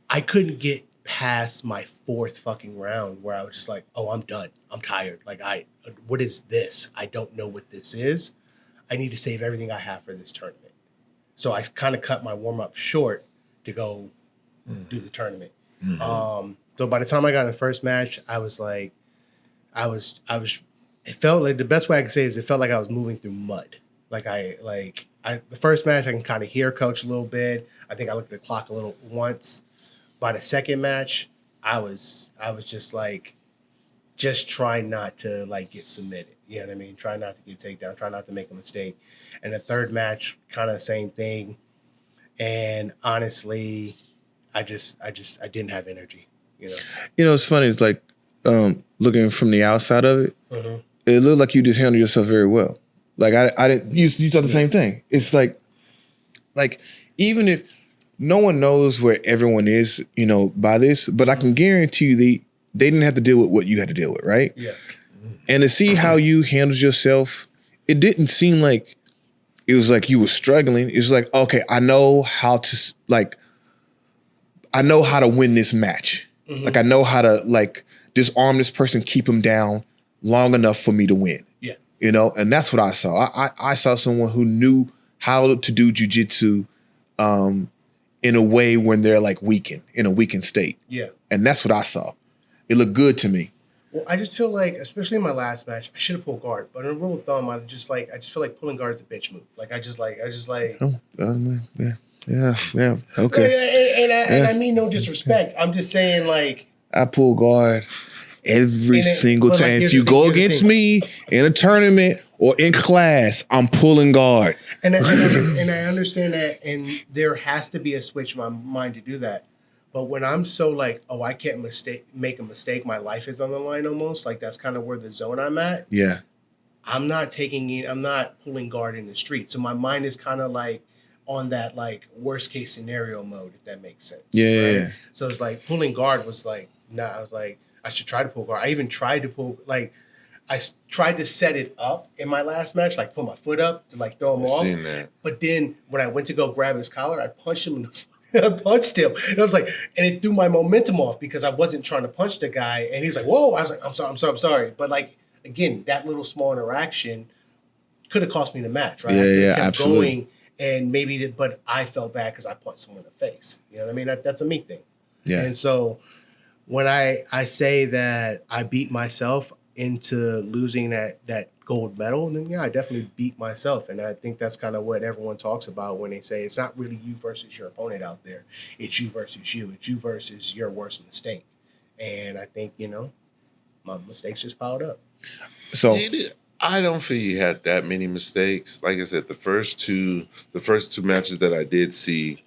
I couldn't get past my 4th fucking round where I was just like, oh, I'm done. I'm tired. Like, what is this? I don't know what this is. I need to save everything I have for this tournament. So I kind of cut my warm-up short to go do the tournament. So by the time I got in the first match, I was like, it felt like the best way I could say is it felt like I was moving through mud. The first match, I can kind of hear coach a little bit. I think I looked at the clock a little once. By the second match, I was just trying not to like get submitted. You know what I mean? Try not to get taken down. Try not to make a mistake. And the third match, kind of the same thing. And honestly, I didn't have energy. It's funny. It's like looking from the outside of it. It looked like you just handled yourself very well. Like I didn't. You thought the same thing. It's like even if no one knows where everyone is, by this, but I can guarantee you they didn't have to deal with what you had to deal with, right? Yeah. And to see how you handled yourself, it didn't seem like it was like you were struggling. It was like, okay, I know how to win this match. Like I know how to disarm this person, keep him down long enough for me to win. Yeah. And that's what I saw. I saw someone who knew how to do jiu-jitsu in a way when they're like in a weakened state. Yeah. And that's what I saw. It looked good to me. Well, I just feel like, especially in my last match, I should have pulled guard. But in a rule of thumb, I just feel like pulling guard is a bitch move. Yeah. Okay. And I mean no disrespect. I'm just saying I pull guard every single but time. If you go against me in a tournament or in class, I'm pulling guard. And I understand that, and there has to be a switch in my mind to do that. But when I'm so like, oh, I can't make a mistake, my life is on the line almost. Like that's kind of where the zone I'm at. Yeah. I'm not pulling guard in the street. So my mind is kind of like on that like worst case scenario mode, if that makes sense. Yeah. Right? So it's like pulling guard was like, nah, I was like, I should try to pull guard. I even tried to pull, like, tried to set it up in my last match, like put my foot up to like throw him off. Seen that. But then when I went to go grab his collar, I punched him in the I punched him. And I was like, and it threw my momentum off because I wasn't trying to punch the guy. And he was like, whoa. I was like, I'm sorry. But like, again, that little small interaction could have cost me the match, right? Yeah, absolutely. Going and maybe, but I felt bad because I punched someone in the face. You know what I mean? That's a me thing. Yeah. And so when I say that I beat myself into losing that gold medal, then yeah, I definitely beat myself. And I think that's kind of what everyone talks about when they say it's not really you versus your opponent out there. It's you versus you. It's you versus your worst mistake. And I think, my mistakes just piled up. So I don't feel you had that many mistakes. Like I said, the first two matches that I did see,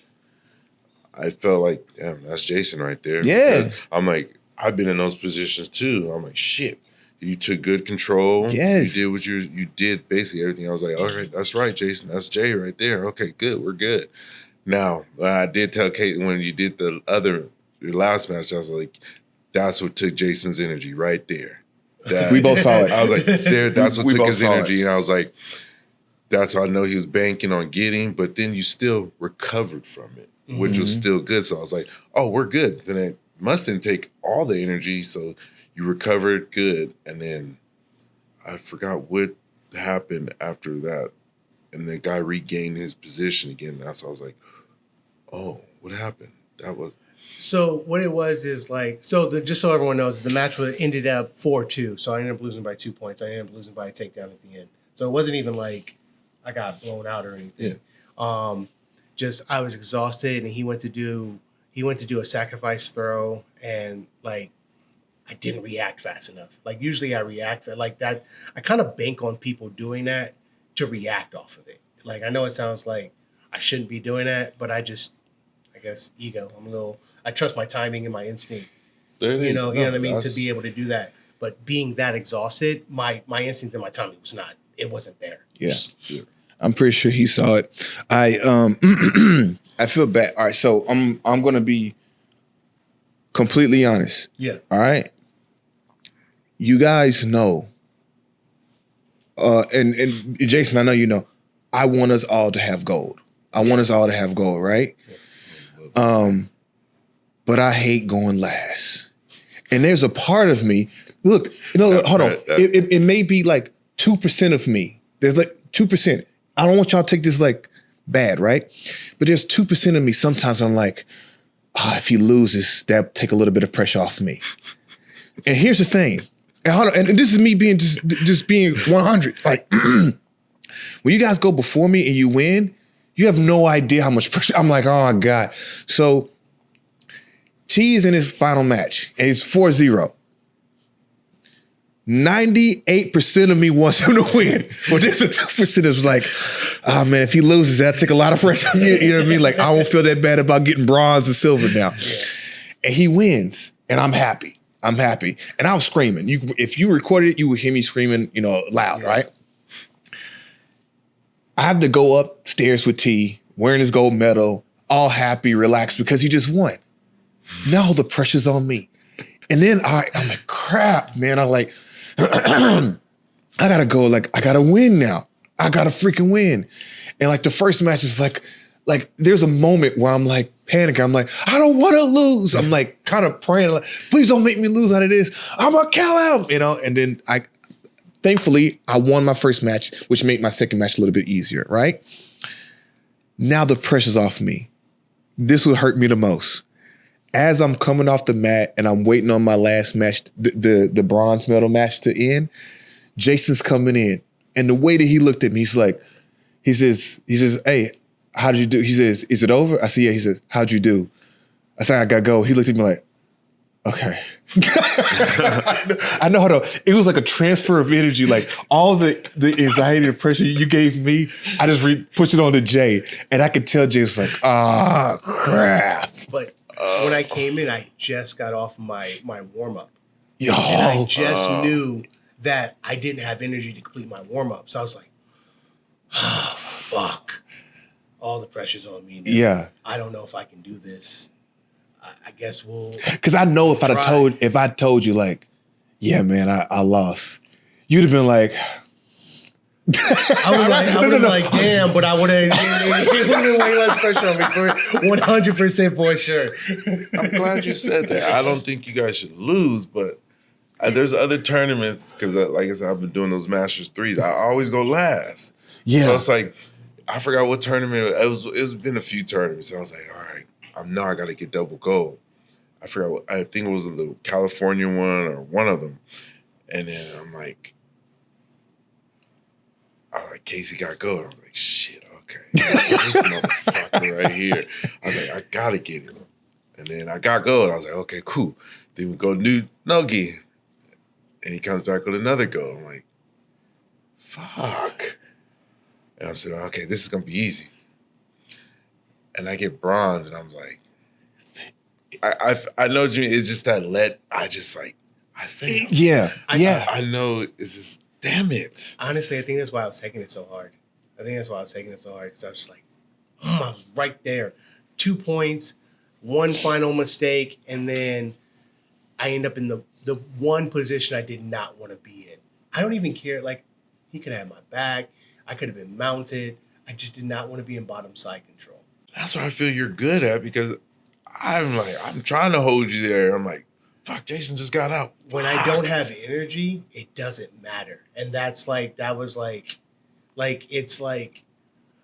I felt like, damn, that's Jason right there. Yeah. Because I'm like, I've been in those positions too. I'm like, shit. You took good control. Yes. You did what you did basically everything. I was like, all right, that's right, Jason. That's Jay right there. Okay, good. We're good. Now, I did tell Kate when you did your last match, I was like, that's what took Jason's energy right there. We both saw it. I was like, that's what We took both his saw energy. And I was like, that's how I know he was banking on getting, but then you still recovered from it, which was still good. So I was like, oh, we're good. Then it mustn't take all the energy. So you recovered good. And then I forgot what happened after that. And the guy regained his position again. That's why I was like, oh, what happened? That was... So what it was is like, just so everyone knows, the match ended up 4-2. So I ended up losing by 2 points. I ended up losing by a takedown at the end. So it wasn't even like I got blown out or anything. Yeah. Just I was exhausted, and he went to do a sacrifice throw, and like I didn't react fast enough. Like usually I react like that. I kind of bank on people doing that to react off of it. Like I know it sounds like I shouldn't be doing that, but I guess ego. I trust my timing and my instinct. You know what I mean, to be able to do that. But being that exhausted, my instinct and my timing wasn't there. Yeah. I'm pretty sure he saw it. I feel bad. All right, so I'm gonna be completely honest. Yeah. All right. You guys know, and Jason, I know you know, I want us all to have gold. Right? But I hate going last. And there's a part of me, look, hold on. It may be like 2% of me. There's like 2%. I don't want y'all to take this like bad, right? But there's 2% of me. Sometimes I'm like, if he loses, that take a little bit of pressure off me. And here's the thing. And hold on, and this is me being just being 100. Like, when you guys go before me and you win, you have no idea how much pressure. I'm like, oh my God. So T is in his final match, and it's 4-0. 98% of me wants him to win. But there's a 2% that's like, oh man, if he loses, that'll take a lot of pressure. You know what I mean? Like, I won't feel that bad about getting bronze and silver now. Yeah. And he wins, and I'm happy. And I was screaming. If you recorded it, you would hear me screaming, loud, right? I have to go upstairs with T, wearing his gold medal, all happy, relaxed, because he just won. Now the pressure's on me. And then I'm like, crap, man. I'm like, I gotta go, like, I gotta win now. I gotta freaking win. And like the first match is like there's a moment where I'm like panicking. I'm like, I don't want to lose. I'm like kind of praying, like, please don't make me lose out of this. I'm gonna kill him, And then thankfully, I won my first match, which made my second match a little bit easier, right? Now the pressure's off me. This would hurt me the most. As I'm coming off the mat and I'm waiting on my last match, the bronze medal match to end, Jason's coming in. And the way that he looked at me, he says, hey, how did you do? He says, is it over? I said, yeah. He says, how'd you do? I said, I gotta go. He looked at me like, okay. I know how to. It was like a transfer of energy. Like all the anxiety and pressure you gave me, I just pushed it on to Jay, and I could tell Jay was like, "Ah, crap." But when I came in, I just got off my warm up, Yo, and I just knew that I didn't have energy to complete my warm up. So I was like, "Oh fuck, all the pressure's on me now. Yeah, I don't know if I can do this. I guess we'll." because I know if I told you like, "Yeah, man, I lost," you'd have been like. I would have been like, damn, but I would have been way less pressure on me for 100% for sure. I'm glad you said that. I don't think you guys should lose, but there's other tournaments because, like I said, I've been doing those Masters 3s. I always go last. Yeah. So it's like, I forgot what tournament. It's been a few tournaments. I was like, all right, I got to get double gold. I forgot. I think it was the California one or one of them. And then I'm like, Casey got gold. I was like, shit, okay. This motherfucker right here. I was like, I gotta get him. And then I got gold. I was like, okay, cool. Then we go do Nogi. And he comes back with another gold. I'm like, fuck. And I said, okay, this is gonna be easy. And I get bronze, and I'm like, I know what you mean. It's just that I failed. Yeah. I know it's just, damn it. Honestly, I think that's why I was taking it so hard. Because I was just like, I was right there. 2 points, one final mistake, and then I end up in the one position I did not want to be in. I don't even care. Like, he could have my back. I could have been mounted. I just did not want to be in bottom side control. That's what I feel you're good at, because I'm trying to hold you there. I'm like, fuck, Jason just got out. When I don't have energy, it doesn't matter. And it's like,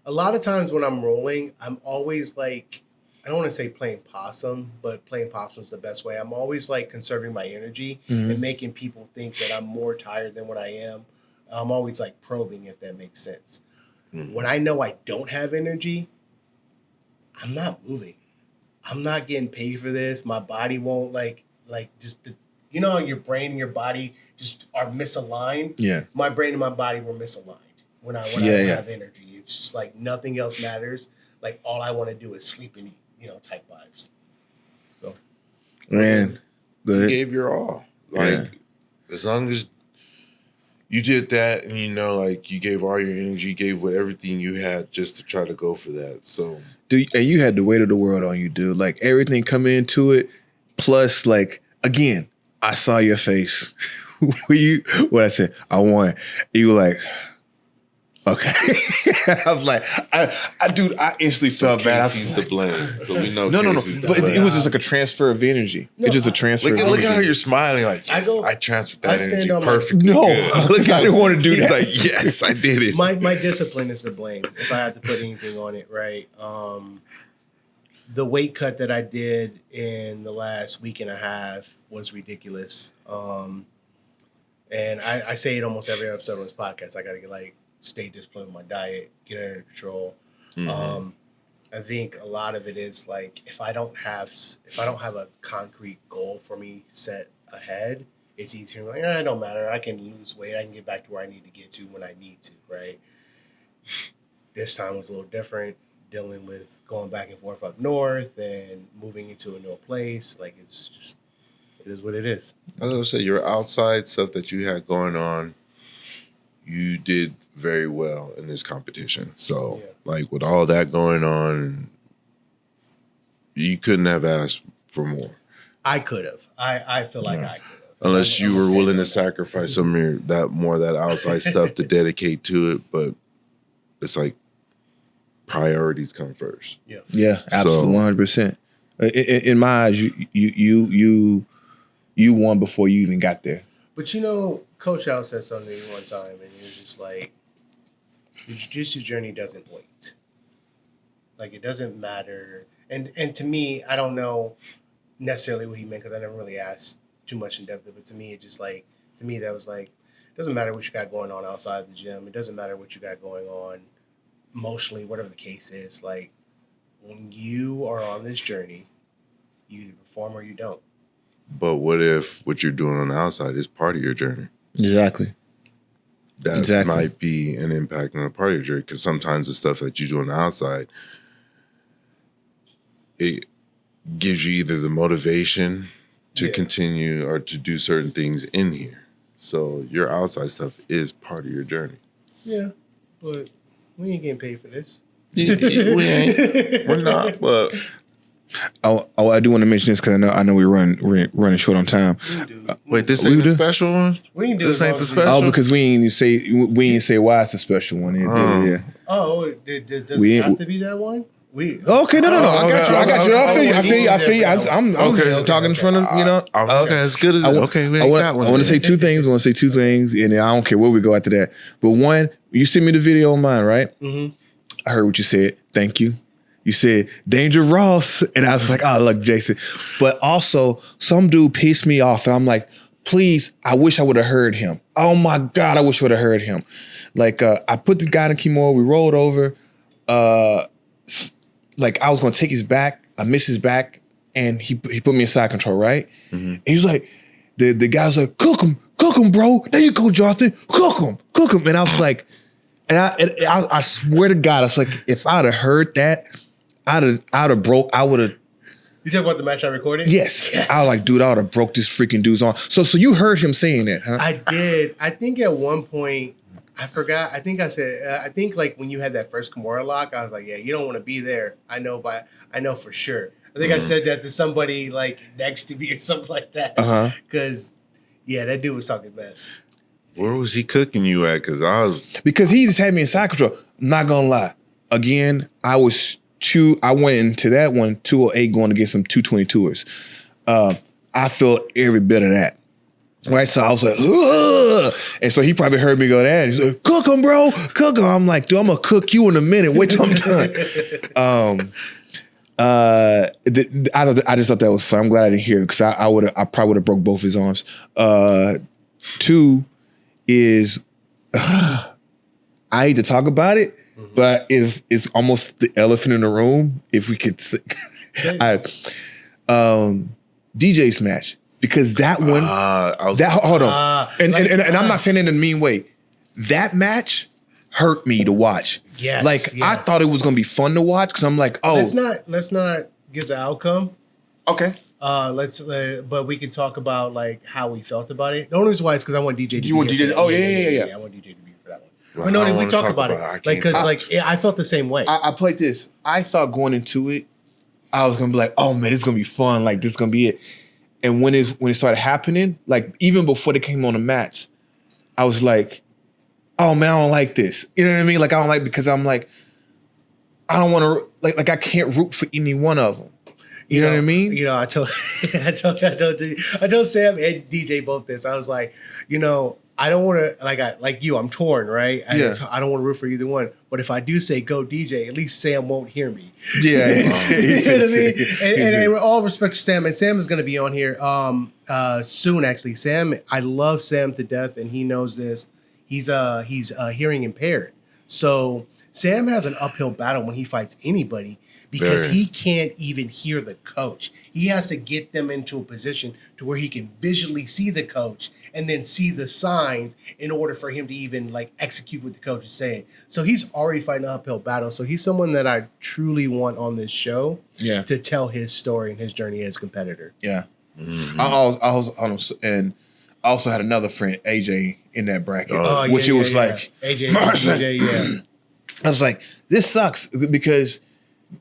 a lot of times when I'm rolling, I'm always like, I don't want to say playing possum, but playing possum is the best way. I'm always like conserving my energy and making people think that I'm more tired than what I am. I'm always like probing, if that makes sense. When I know I don't have energy, I'm not moving. I'm not getting paid for this. My body won't your brain and your body just are misaligned. Yeah. My brain and my body were misaligned when I don't have energy. It's just like nothing else matters. Like all I want to do is sleep and eat, type vibes. So, Man, go You ahead. gave your all. As long as you did that, and you gave all your energy, you gave everything you had just to try to go for that. So, Dude, and you had the weight of the world on you, dude. Like everything coming into it, plus like again, I saw your face when I said I won. You were like, okay. I was like, I instantly felt bad. Casey's the blame. So we know. No. Casey's the But blame. it was just like a transfer of energy. It's just a transfer of energy. Look at how you're smiling. Like, yes, I transferred that energy perfectly. No, good. I didn't want to do He's that. like, yes, I did it. my discipline is the blame, if I have to put anything on it, right? The weight cut that I did in the last week and a half was ridiculous. And I say it almost every episode of this podcast. I got to stay disciplined with my diet, get it under control. Mm-hmm. I think a lot of it is like if I don't have a concrete goal for me set ahead, it's easier. Like, it don't matter. I can lose weight. I can get back to where I need to get to when I need to. Right. This time was a little different, dealing with going back and forth up north and moving into a new place. Like it is what it is. As I say, your outside stuff that you had going on, you did very well in this competition. So, with all that going on, you couldn't have asked for more. I could have. I feel like I could have. Unless you were willing to sacrifice some of that outside stuff to dedicate to it. But it's like priorities come first. Yeah, absolutely, 100%. In my eyes, you won before you even got there. But Coach Al said something one time, and he was just like, the jiu-jitsu journey doesn't wait. Like, it doesn't matter. And to me, I don't know necessarily what he meant because I never really asked too much in depth. But to me, that was like, it doesn't matter what you got going on outside the gym. It doesn't matter what you got going on emotionally, whatever the case is. Like, when you are on this journey, you either perform or you don't. But what if what you're doing on the outside is part of your journey? Exactly. That might be an impact on a part of your journey, because sometimes the stuff that you do on the outside, it gives you either the motivation to continue or to do certain things in here. So your outside stuff is part of your journey. Yeah, but we ain't getting paid for this. We ain't. We're not. But I do want to mention this because I know we're running short on time. wait, this ain't the special one? We can do This ain't the special? Oh, because we ain't say why it's a special one. Yeah. Oh, does it have to be that one? Okay, no. I got you. I feel you. I'm talking in front of Okay, as good as okay. We ain't got one. I want to say two things. And I don't care where we go after that. But one, you sent me the video on mine, right? Mm-hmm. I heard what you said. Thank you. You said Danger Ross, and I was like, oh, look, Jason. But also, some dude pissed me off, and I'm like, please, I wish I would have heard him. Oh my God, I wish I would have heard him. Like, I put the guy in Kimura, we rolled over. Like, I was gonna take his back, I missed his back, and he put me in side control, right? Mm-hmm. And he's like, the guy's like, cook him, bro. There you go, Jonathan, cook him. And I was like, and I swear to God, I was like, if I'd have heard that, I'd have broke. I would have. You talking about the match I recorded? Yes. I was like, dude, I would have broke this freaking dude's arm. So you heard him saying that, huh? I did. I think at one point, I forgot. I think I said. I think like when you had that first Kimura lock, I was like, yeah, you don't want to be there. I know for sure. I think I said that to somebody like next to me or something like that. Because that dude was talking mess. Where was he cooking you at? Because he just had me in side control. I'm not gonna lie. Again, I went into that one 208 going to get some 222ers. I felt every bit of that. Right, so I was like, ugh! And so he probably heard me go that. He's like, cook him, bro, cook him. I'm like, dude, I'm gonna cook you in a minute. Wait till I'm done. I just thought that was fun. I'm glad I didn't hear it because I probably would have broke both his arms. Two is I hate to talk about it, but it's almost the elephant in the room. If we could say, DJ's match. Because that one, hold on, and I'm not saying it in a mean way. That match hurt me to watch. Yes, I thought it was gonna be fun to watch because I'm like, oh, let's not give the outcome. Okay. But we can talk about like how we felt about it. The only reason why is because I want DJ. You want DJ? Oh yeah. I want DJ to be for that one. Well, we talk about it I felt the same way. I played this. I thought going into it, I was gonna be like, oh man, this is gonna be fun. Like this is gonna be it. And when it started happening, like even before they came on the match, I was like, oh man, I don't like this. You know what I mean? Like I don't like because I'm like, I don't want to like I can't root for any one of them. You know what I mean? You know, I told Sam and DJ both this. I was like, I don't want to I'm torn, right? I don't want to root for either one. But if I do say go DJ, at least Sam won't hear me. Yeah, you know what I mean? And all respect to Sam, and Sam is going to be on here soon. Actually, Sam, I love Sam to death, and he knows this. He's hearing impaired, so Sam has an uphill battle when he fights anybody. Because he can't even hear the coach. He has to get them into a position to where he can visually see the coach and then see the signs in order for him to even execute what the coach is saying. So he's already fighting an uphill battle. So he's someone that I truly want on this show to tell his story and his journey as a competitor. Yeah. Mm-hmm. I also had another friend, AJ, in that bracket, which it was like, AJ, I was like, this sucks because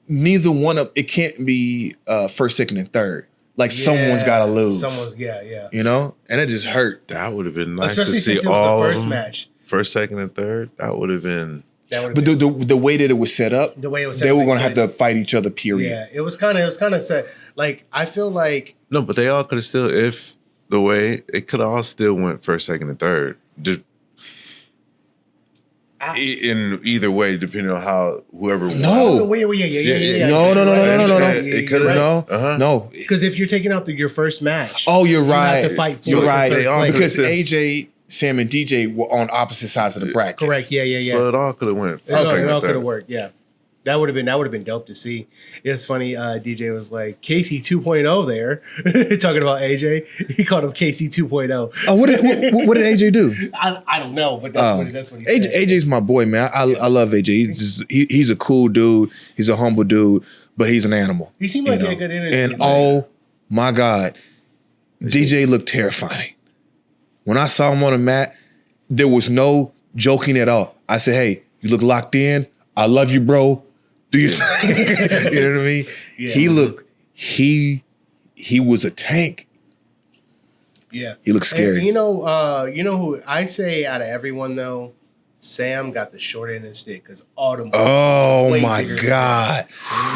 neither one of it can't be first, second, and third. Someone's got to lose. You know, and it just hurt. That would have been nice especially to see since it was all the first of them. match. First, second, and third. That would have been. But the way that it was set up, they were going to have to fight each other. Period. Yeah, it was kind of sad. I feel like no, but they all could have still. If the way it could have all still went first, second, and third. In either way, depending on how whoever won. No. No. It could have. No. Because if you're taking out your first match, you're right. You have to fight for you're right. Because still. AJ, Sam, and DJ were on opposite sides of the bracket. Correct. Yeah. So it all could have went. It all could have worked. Yeah. That would have been dope to see. It's funny. DJ was like Casey 2.0 there, talking about AJ. He called him Casey 2.0. Oh, what did AJ do? I don't know, but that's what he said. AJ's my boy, man. I love AJ. He's a cool dude. He's a humble dude, but he's an animal. He seemed like he had good energy. And oh my God, DJ looked terrifying. When I saw him on the mat, there was no joking at all. I said, "Hey, you look locked in. I love you, bro. Do you?" You know what I mean? Yeah. He was a tank. Yeah, he looks scary. And you know who I say out of everyone though, Sam got the short end of the stick because all them. Oh my God!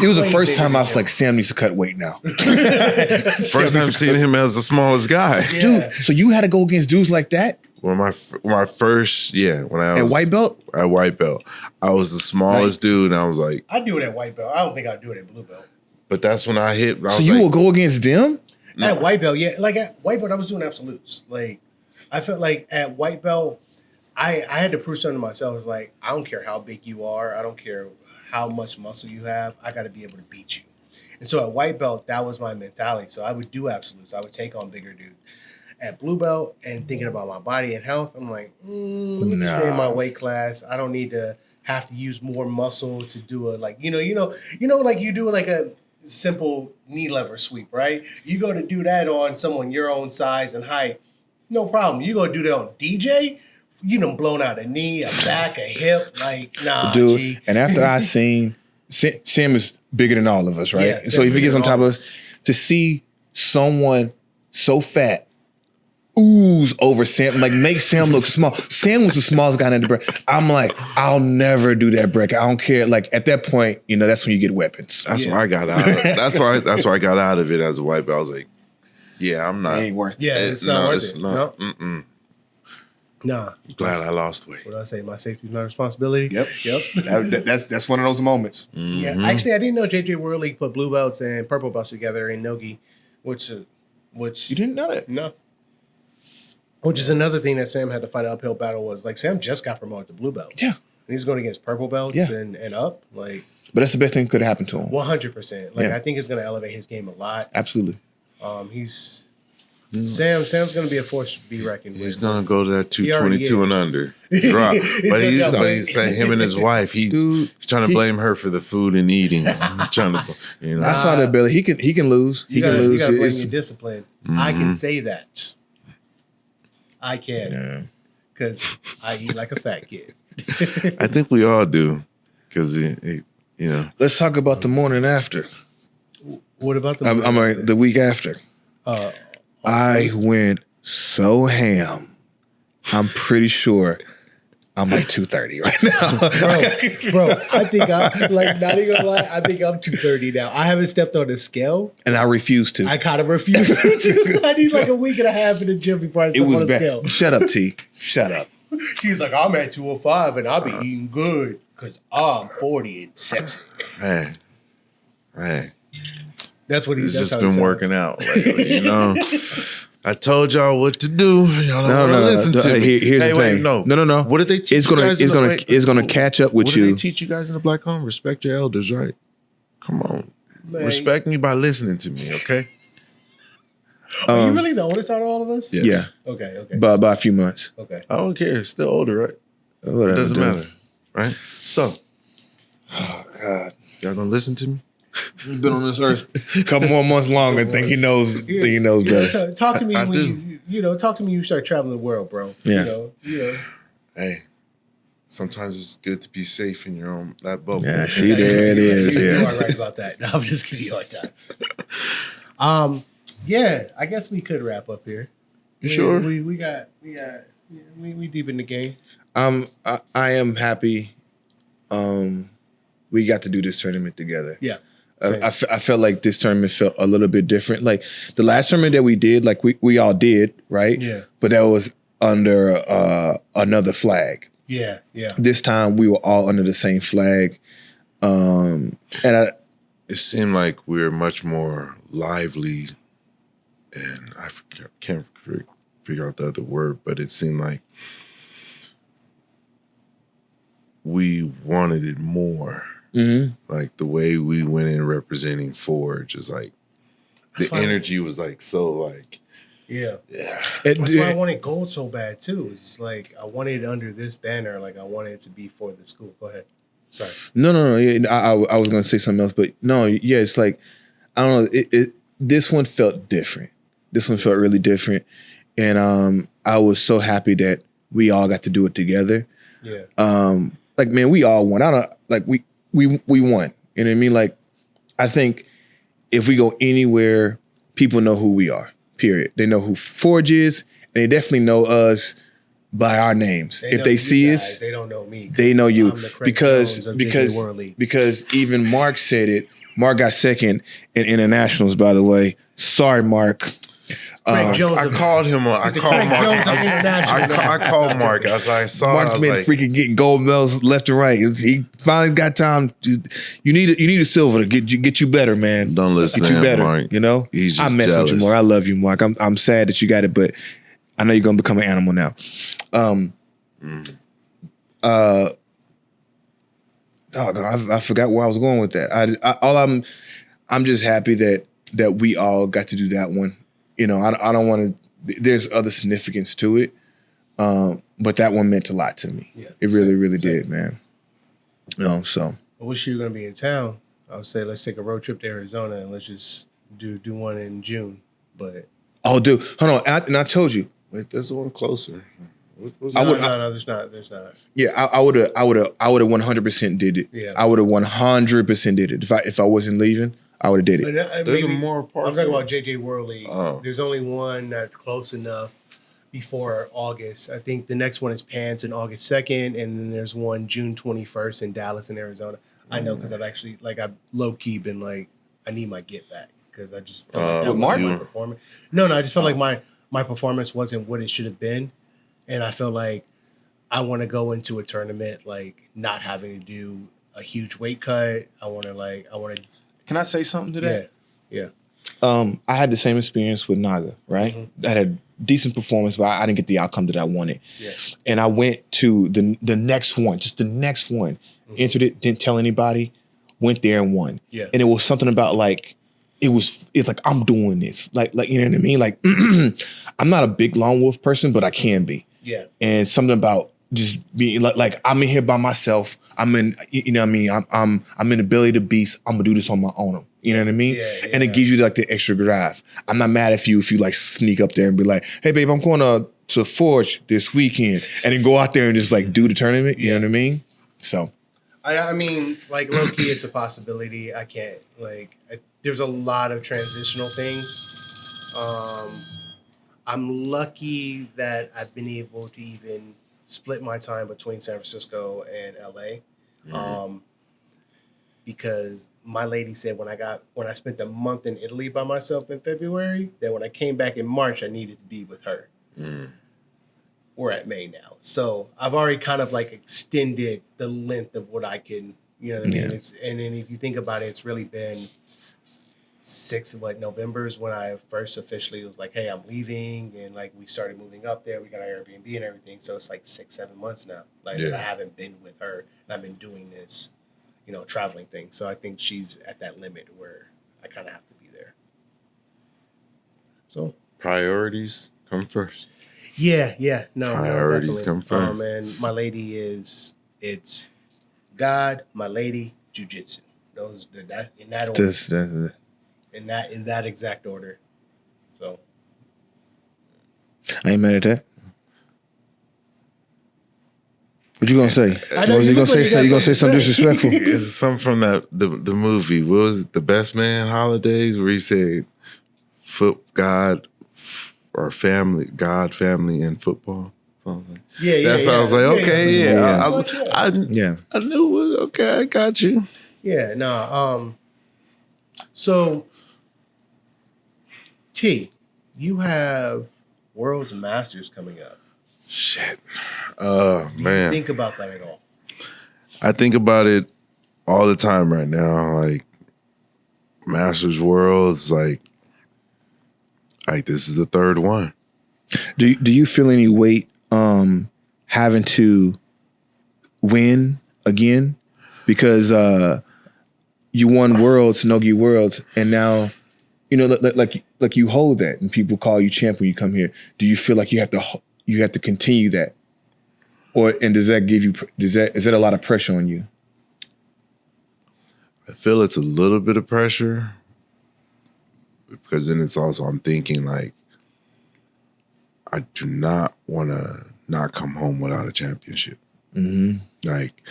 It was the first time I was like, Sam needs to cut weight now. First time seeing him as the smallest guy, dude. So you had to go against dudes like that. When my first, when I was at white belt, I was the smallest dude, and I was like, I do it at white belt. I don't think I do it at blue belt. But that's when I hit. So you will go against them at white belt? Yeah, like at white belt, I was doing absolutes. Like I felt like at white belt, I had to prove something to myself. It's like I don't care how big you are, I don't care how much muscle you have. I got to be able to beat you. And so at white belt, that was my mentality. So I would do absolutes. I would take on bigger dudes. At blue belt and thinking about my body and health, I'm like, let me just stay in my weight class. I don't need to have to use more muscle to do a like, like you do like a simple knee lever sweep, right? You go to do that on someone your own size and height, no problem. You go do that on DJ, you done blown out a knee, a back, a hip, like nah, dude. G. And after I seen Sam is bigger than all of us, right? Yeah, so if he gets on top of us, to see someone so fat ooze over Sam, like make Sam look small. Sam was the smallest guy in the break. I'm like, I'll never do that break. I don't care. Like at that point, that's when you get weapons. That's why I got out of it. That's why I got out of it as a white belt. I was like, yeah, I'm not. It ain't worth it. Yeah, it's not worth it. No. Nah. I'm glad I lost weight. What do I say? My safety's my responsibility. Yep. That's one of those moments. Mm-hmm. Yeah. Actually, I didn't know JJ World League put blue belts and purple belts together in Nogi, which you didn't know that? No. Which is another thing that Sam had to fight an uphill battle was like Sam just got promoted to blue belt. Yeah. And he's going against purple belts and up. Like, but that's the best thing that could have happened to him. 100%. Like I think it's going to elevate his game a lot. Absolutely. Sam's going to be a force to be reckoned with. He's going to go to that 222 and under drop. But he's saying him and his wife, he's trying to blame her for the food and eating. I saw that, Billy. He can lose. He can lose. You got to blame your discipline. Mm-hmm. I can say that. I can, because I eat like a fat kid. I think we all do, because Let's talk about the morning after. What about the? The week after. I went so ham. I'm pretty sure I'm like 230 right now. bro. I think I'm like not even gonna lie. I think I'm 230 now. I haven't stepped on the scale, and I refuse to. I kind of refuse to. I need like a week and a half in the gym before I step on the scale. Shut up, T. Shut up. She's like, I'm at 205 and I'll be eating good because I'm 40 and sexy. Man. That's what he's just been working out lately, I told y'all what to do. Y'all don't listen to me. Here's the thing. No. What did they teach you guys? It's gonna catch up with you. What did they teach you guys in the black home? Respect your elders, right? Come on. Man. Respect me by listening to me, okay? Are you really the oldest out of all of us? Yes. Yeah. Okay. By a few months. Okay. I don't care. Still older, right? Whatever, it doesn't matter, right? So, oh God, y'all gonna listen to me? He's been on this earth a couple more months longer. Think he knows. Think he knows better. Talk to me when talk to me when you start traveling the world, bro. Yeah. Hey, sometimes it's good to be safe in your own bubble. Yeah, see, there it is. You are right about that. No, I'm just giving you a hard time. Yeah, I guess we could wrap up here. You sure? We deep in the game. I am happy. We got to do this tournament together. Yeah. I felt like this tournament felt a little bit different. Like the last tournament that we did, like we all did, right? Yeah. But that was under another flag. Yeah. This time we were all under the same flag. It seemed like we were much more lively, and I can't figure out the other word, but it seemed like we wanted it more. Like the way we went in representing Forge is like the energy was like so like yeah. yeah. That's why I wanted gold so bad too. It's like I wanted it under this banner. Like I wanted it to be for the school. Go ahead. Sorry. No. Yeah, I was gonna say something else, but no. Yeah, it's like I don't know. This one felt different. This one felt really different, and I was so happy that we all got to do it together. Yeah. Like man, we all won. I don't like we won. You know what I mean? Like I think if we go anywhere, people know who we are. Period. They know who Forge is, and they definitely know us by our names. If they see us, they don't know me. they know you I'm the Craig because Jones of because JJ Worley. because even Mark said it. Mark got second in internationals, by the way. Sorry, Mark. Craig Jones. I called him. I called Mark. I called Mark. I was like, Mark's been freaking getting gold medals left and right. He finally got time. You need a silver to get you better, man. Don't listen get to you him, better. Mark. You know, He's I just mess jealous. with you, Mark. I love you, Mark. I'm sad that you got it, but I know you're gonna become an animal now. I forgot where I was going with that. I'm just happy that we all got to do that one. You know, I don't want to. There's other significance to it, but that one meant a lot to me. Yeah, it really did, man. You know, so I wish you were gonna be in town. I would say let's take a road trip to Arizona and let's just do one in June. But dude, hold on. And I told you. Wait, there's one closer. No, there's not. Yeah, I would have 100% did it. Yeah, I would have 100% did it. If I wasn't leaving, I would have did it. But, there's more parts. I'm talking about JJ Worley. Oh. There's only one that's close enough before August. I think the next one is Pants in August 2nd, and then there's one June 21st in Dallas in Arizona. I know because I've actually I've low key been like I need my get back because I just felt like that with wasn't Mark? my performance. No, I just felt like my performance wasn't what it should have been, and I feel like I want to go into a tournament like not having to do a huge weight cut. I want to. Can I say something to that? Yeah. I had the same experience with Naga, right? I had a decent performance, but I didn't get the outcome that I wanted. Yeah. And I went to the next one, just the next one. Entered it, didn't tell anybody, went there and won. Yeah. And it was something about like, it's like, I'm doing this. Like, you know what I mean? Like, I'm not a big lone wolf person, but I can be. Yeah. And something about just being like I'm in here by myself. I'm in, you know what I mean? I'm in ability to beast. I'm gonna do this on my own. You know what I mean? Yeah, and it gives you like the extra drive. I'm not mad at you if you like sneak up there and be like, hey babe, I'm going to Forge this weekend, and then go out there and just like do the tournament. You know what I mean? So I mean, like low key, it's a possibility. I can't there's a lot of transitional things. I'm lucky that I've been able to even split my time between San Francisco and LA. Because my lady said when I spent a month in Italy by myself in February, that when I came back in March, I needed to be with her. We're at May now. So I've already kind of like extended the length of what I can, you know what I mean? And then if you think about it, it's really been November's when I first officially was like, hey, I'm leaving. And like we started moving up there. We got our Airbnb and everything. So it's like 6-7 months now. That I haven't been with her. And I've been doing this, traveling thing. So I think she's at that limit where I kind of have to be there. So priorities come first. Yeah. No, priorities come first. And my lady it's God, my lady, Jiu Jitsu. That in that order. In that exact order. So I ain't mad at that. What you gonna say? You gonna say something disrespectful? It's something from the movie. What was it? The Best Man Holidays, where he said, God or family, God, family, and football. Something. Yeah. I was like, okay, I knew. Okay, I got you. Yeah. No. So, T, you have World's Masters coming up. Shit. Do Man. you think about that at all? I think about it all the time right now. Like Masters Worlds, like this is the third one. Do you feel any weight having to win again? Because you won worlds, Nogi worlds, and now, you know, like you hold that, and people call you champ when you come here. Do you feel like you have to continue that, and does that give you is that a lot of pressure on you? I feel it's a little bit of pressure because then it's also I'm thinking like I do not want to not come home without a championship. Mm-hmm. Like,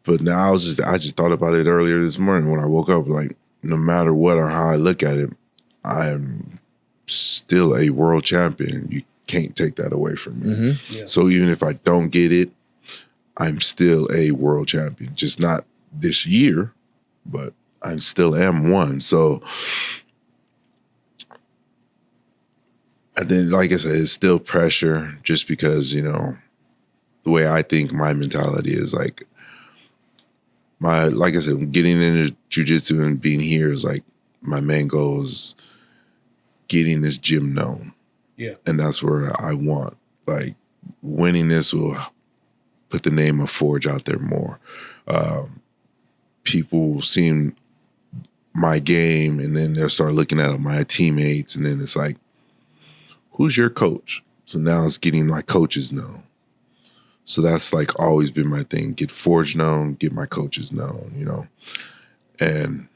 but now I just thought about it earlier this morning when I woke up. Like, no matter what or how I look at it, I'm still a world champion. You can't take that away from me. Mm-hmm. Yeah. So even if I don't get it, I'm still a world champion. Just not this year, but I still am one. So, and then, like I said, it's still pressure just because, you know, the way I think my mentality is like like I said, getting into jiu-jitsu and being here is like my main goal is getting this gym known. Yeah. And that's where I want. Like, winning this will put the name of Forge out there more. People seeing my game and then they'll start looking at my teammates and then it's like, who's your coach? So now it's getting my coaches known. So that's like always been my thing. Get Forge known, get my coaches known, you know. And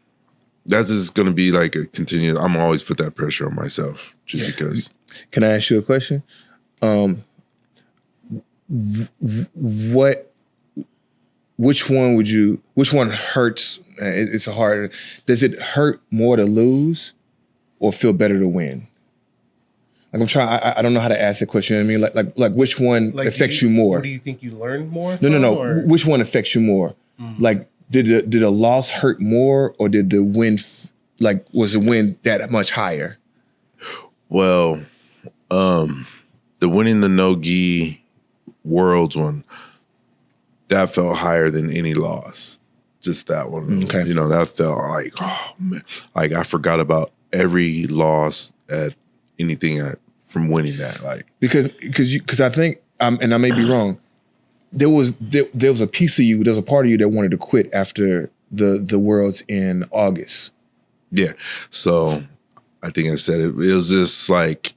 that's just going to be like a continuous, I'm always put that pressure on myself just because. Can I ask you a question? Which one hurts? It's a hard, does it hurt more to lose or feel better to win? Like I'm trying, I don't know how to ask that question. You know what I mean? Like which one affects you more? Or do you think you learned more? No. Or? Which one affects you more? Like, did a loss hurt more, or did the win, was the win that much higher? Well, the winning the no-gi worlds one, that felt higher than any loss. Just that one. Okay. You know, that felt like, oh man, like I forgot about every loss at anything from winning that. Like because I think, and I may be wrong, there was a piece of you, there's a part of you that wanted to quit after the worlds in August. Yeah. So I think I said it was just like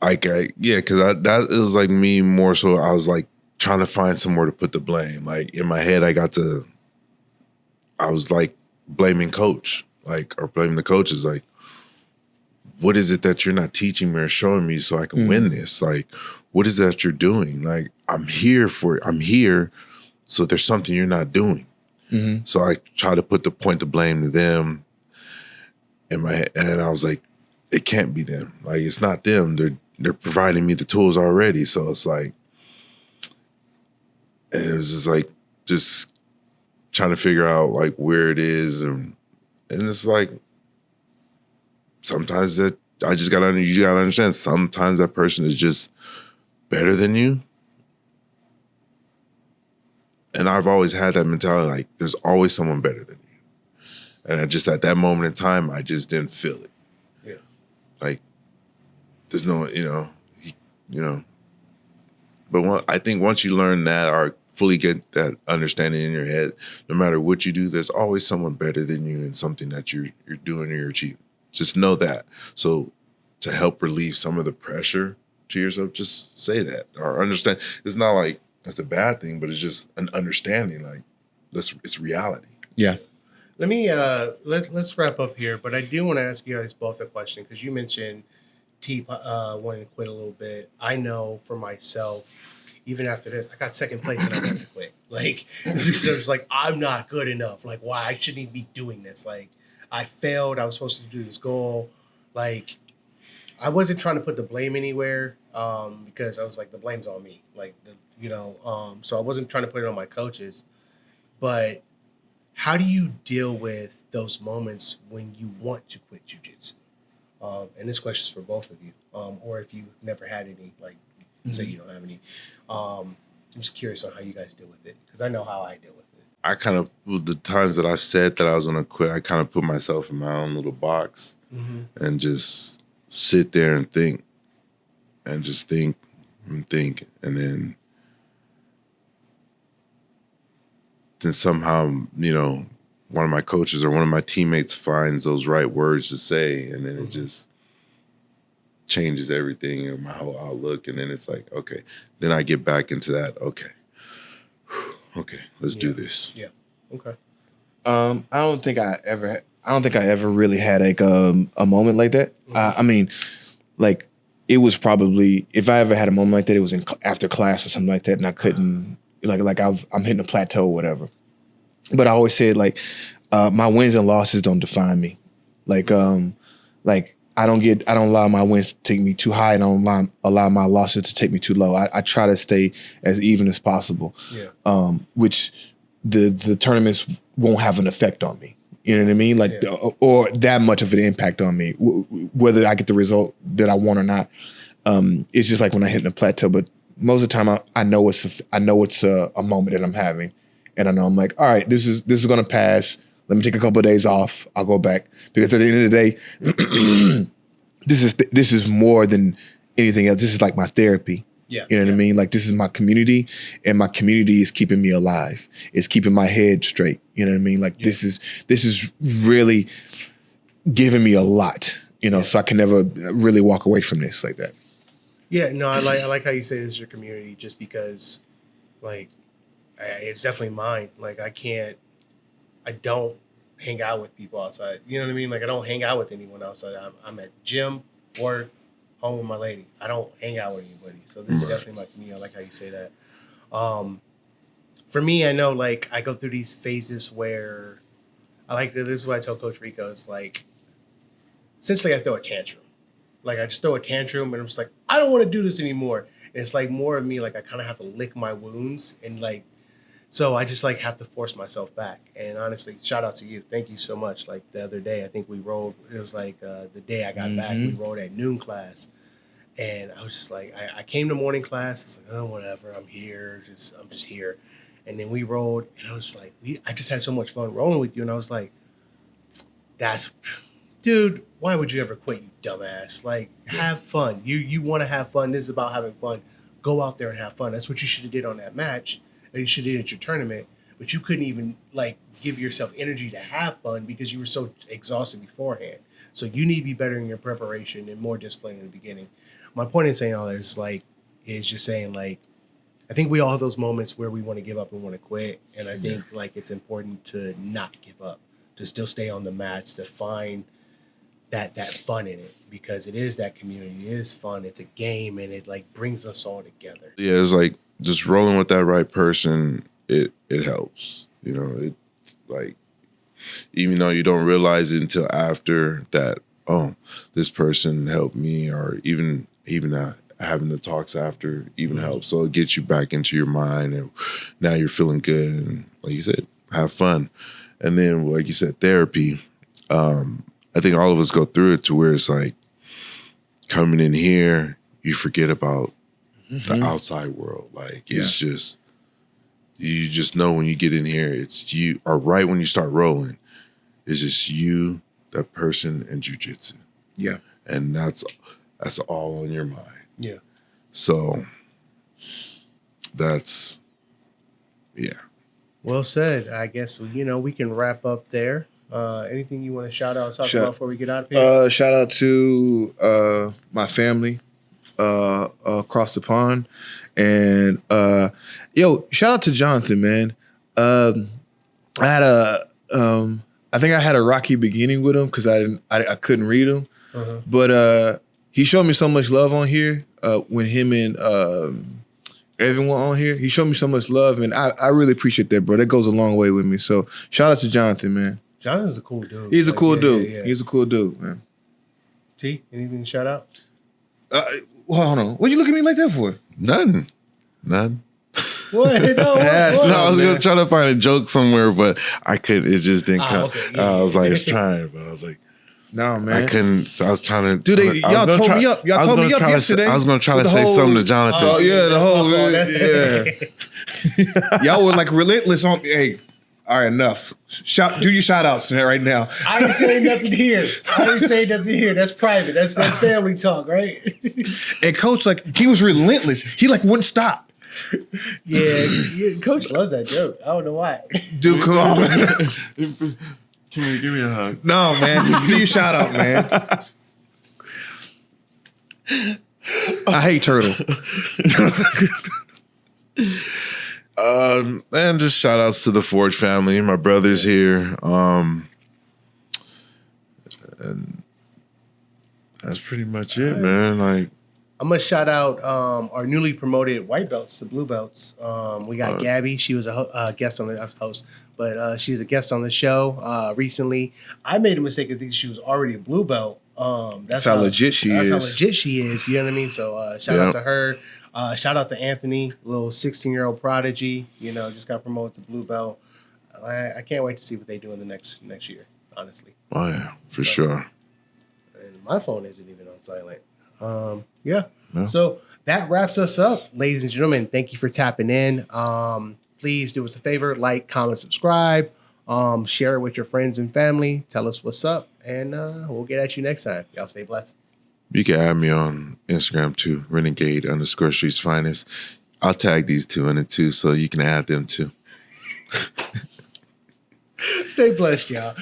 because that it was like me more so. I was like trying to find somewhere to put the blame. Like in my head, I was like blaming coach, or blaming the coaches. Like, what is it that you're not teaching me or showing me so I can win this? Like, what is that you're doing? Like, I'm here. So there's something you're not doing. Mm-hmm. So I try to put the point of blame to them in my head. And I was like, it can't be them. Like, it's not them. They're providing me the tools already. So it's like, and it was just trying to figure out like where it is. And it's like, sometimes that you gotta understand, sometimes that person is just better than you. And I've always had that mentality, like there's always someone better than you. And at that moment in time, I just didn't feel it. Yeah. Like there's no, but I think once you learn that or fully get that understanding in your head, no matter what you do, there's always someone better than you in something that you're doing or you're achieving. Just know that. So to help relieve some of the pressure to yourself, just say that or understand. It's not like that's a bad thing, but it's just an understanding. Like it's reality. Yeah. Let me let's wrap up here, but I do want to ask you guys both a question because you mentioned T wanting to quit a little bit. I know for myself, even after this, I got second place and I wanted to quit. Like it's like I'm not good enough. Like why I shouldn't even be doing this. Like I failed. I was supposed to do this goal. Like I wasn't trying to put the blame anywhere because I was like the blame's on me. Like so I wasn't trying to put it on my coaches. But how do you deal with those moments when you want to quit jiu-jitsu? And this question is for both of you. Or if you never had any, like say you don't have any. I'm just curious on how you guys deal with it because I know how I deal with it. I kind of, the times that I've said that I was going to quit, I kind of put myself in my own little box and just sit there and think and just think and think. And then then somehow, you know, one of my coaches or one of my teammates finds those right words to say, and then it just changes everything and my whole outlook. And then it's like, okay, then I get back into that. Okay, let's do this. Yeah. Okay. I don't think I ever really had like a moment like that. I mean, like it was probably, if I ever had a moment like that, it was after class or something like that, and I couldn't I'm hitting a plateau or whatever. But I always said like my wins and losses don't define me. Like I don't allow my wins to take me too high. I don't allow my losses to take me too low. I try to stay as even as possible. Yeah. Which the tournaments won't have an effect on me. You know what I mean? Like, or that much of an impact on me, whether I get the result that I want or not. It's just like when I hit the plateau. But most of the time, I know it's a moment that I'm having, and I know I'm like, all right, this is gonna pass. Let me take a couple of days off. I'll go back, because at the end of the day, this is more than anything else. This is like my therapy. Yeah, you know what I mean? Like, this is my community, and my community is keeping me alive. It's keeping my head straight. You know what I mean? Like, this is really giving me a lot, you know, so I can never really walk away from this like that. Yeah, no, I like how you say this is your community, just because, like, it's definitely mine. Like, I don't hang out with people outside. You know what I mean? Like, I don't hang out with anyone outside. I'm at gym, work, home with my lady. I don't hang out with anybody. So this is definitely my community. I like how you say that. For me, I know, like, I go through these phases where this is what I tell Coach Rico. It's like, essentially I throw a tantrum. Like, I just throw a tantrum and I'm just like, I don't want to do this anymore. And it's like more of me, like, I kind of have to lick my wounds, and like, so I just like have to force myself back. And honestly, shout out to you. Thank you so much. Like, the other day, I think we rolled, it was like the day I got back, we rolled at noon class. And I was just like, I came to morning class. It's like, oh, whatever. I'm here. I'm just here. And then we rolled, and I was like, I just had so much fun rolling with you. And I was like, dude, why would you ever quit, you dumbass? Like, have fun. You want to have fun. This is about having fun. Go out there and have fun. That's what you should have did on that match, or you should have did at your tournament. But you couldn't even, like, give yourself energy to have fun because you were so exhausted beforehand. So you need to be better in your preparation and more disciplined in the beginning. My point in saying all that is just saying, like, I think we all have those moments where we want to give up and want to quit. And I think, like, it's important to not give up, to still stay on the mats, to find that fun in it, because it is that community. It is fun. It's a game, and it, like, brings us all together. Yeah, it's like just rolling with that right person, it helps. You know, it, like, even though you don't realize it until after that, oh, this person helped me, or even having the talks after even helps. So it gets you back into your mind, and now you're feeling good, and like you said, have fun. And then, like you said, therapy. I think all of us go through it to where it's like, coming in here, you forget about the outside world. Like, it's just, you just know when you get in here, it's you, or right when you start rolling, it's just you, that person, and jiu-jitsu. Yeah. And that's all on your mind. Yeah. So that's, Well said. I guess, you know, we can wrap up there. Anything you want to shout out, talk about before we get out of here? Shout out to my family across the pond, and shout out to Jonathan, man. I think I had a rocky beginning with him because I couldn't read him, but he showed me so much love on here when him and everyone on here. He showed me so much love, and I really appreciate that, bro. That goes a long way with me. So shout out to Jonathan, man. Jonathan's a cool dude. He's a cool dude. Yeah. He's a cool dude, man. T, anything to shout out? Well, hold on. What you looking at me like that for? None. What? No, I was gonna try to find a joke somewhere, but I couldn't. It just didn't come. Okay, I was like, trying, but I was like, no, man. I couldn't. So I was trying to. Dude, y'all told me up. Y'all told me up yesterday. I was gonna try to say something to Jonathan. Oh yeah, the whole Y'all were like relentless on me. Hey, all right, enough. Do your shout outs right now. I ain't saying nothing here. That's private. That's family talk, right? And Coach, like, he was relentless. He like wouldn't stop. Coach loves that joke. I don't know why. Dude, come on. Give me a hug. No, man. Do your shout out, man. I hate Turtle. And just shout outs to the Forge family. My brother's here. And that's pretty much it, man. Like, I'm gonna shout out our newly promoted white belts, the blue belts. We got Gabby. She was a guest on the host, but she's a guest on the show recently. I made a mistake of thinking she was already a blue belt. That's how legit she is. That's how legit she is. You know what I mean? So shout out to her. Shout out to Anthony, little 16-year-old prodigy. You know, just got promoted to blue belt. I can't wait to see what they do in the next year. Honestly. Oh yeah, for sure. And my phone isn't even on silent. Yeah. So that wraps us up, ladies and gentlemen. Thank you for tapping in. Please do us a favor, like, comment, subscribe, share it with your friends and family. Tell us what's up, and we'll get at you next time. Y'all stay blessed. You can add me on Instagram too, renegade_streets finest. I'll tag these two in it too, so you can add them too. Stay blessed, y'all.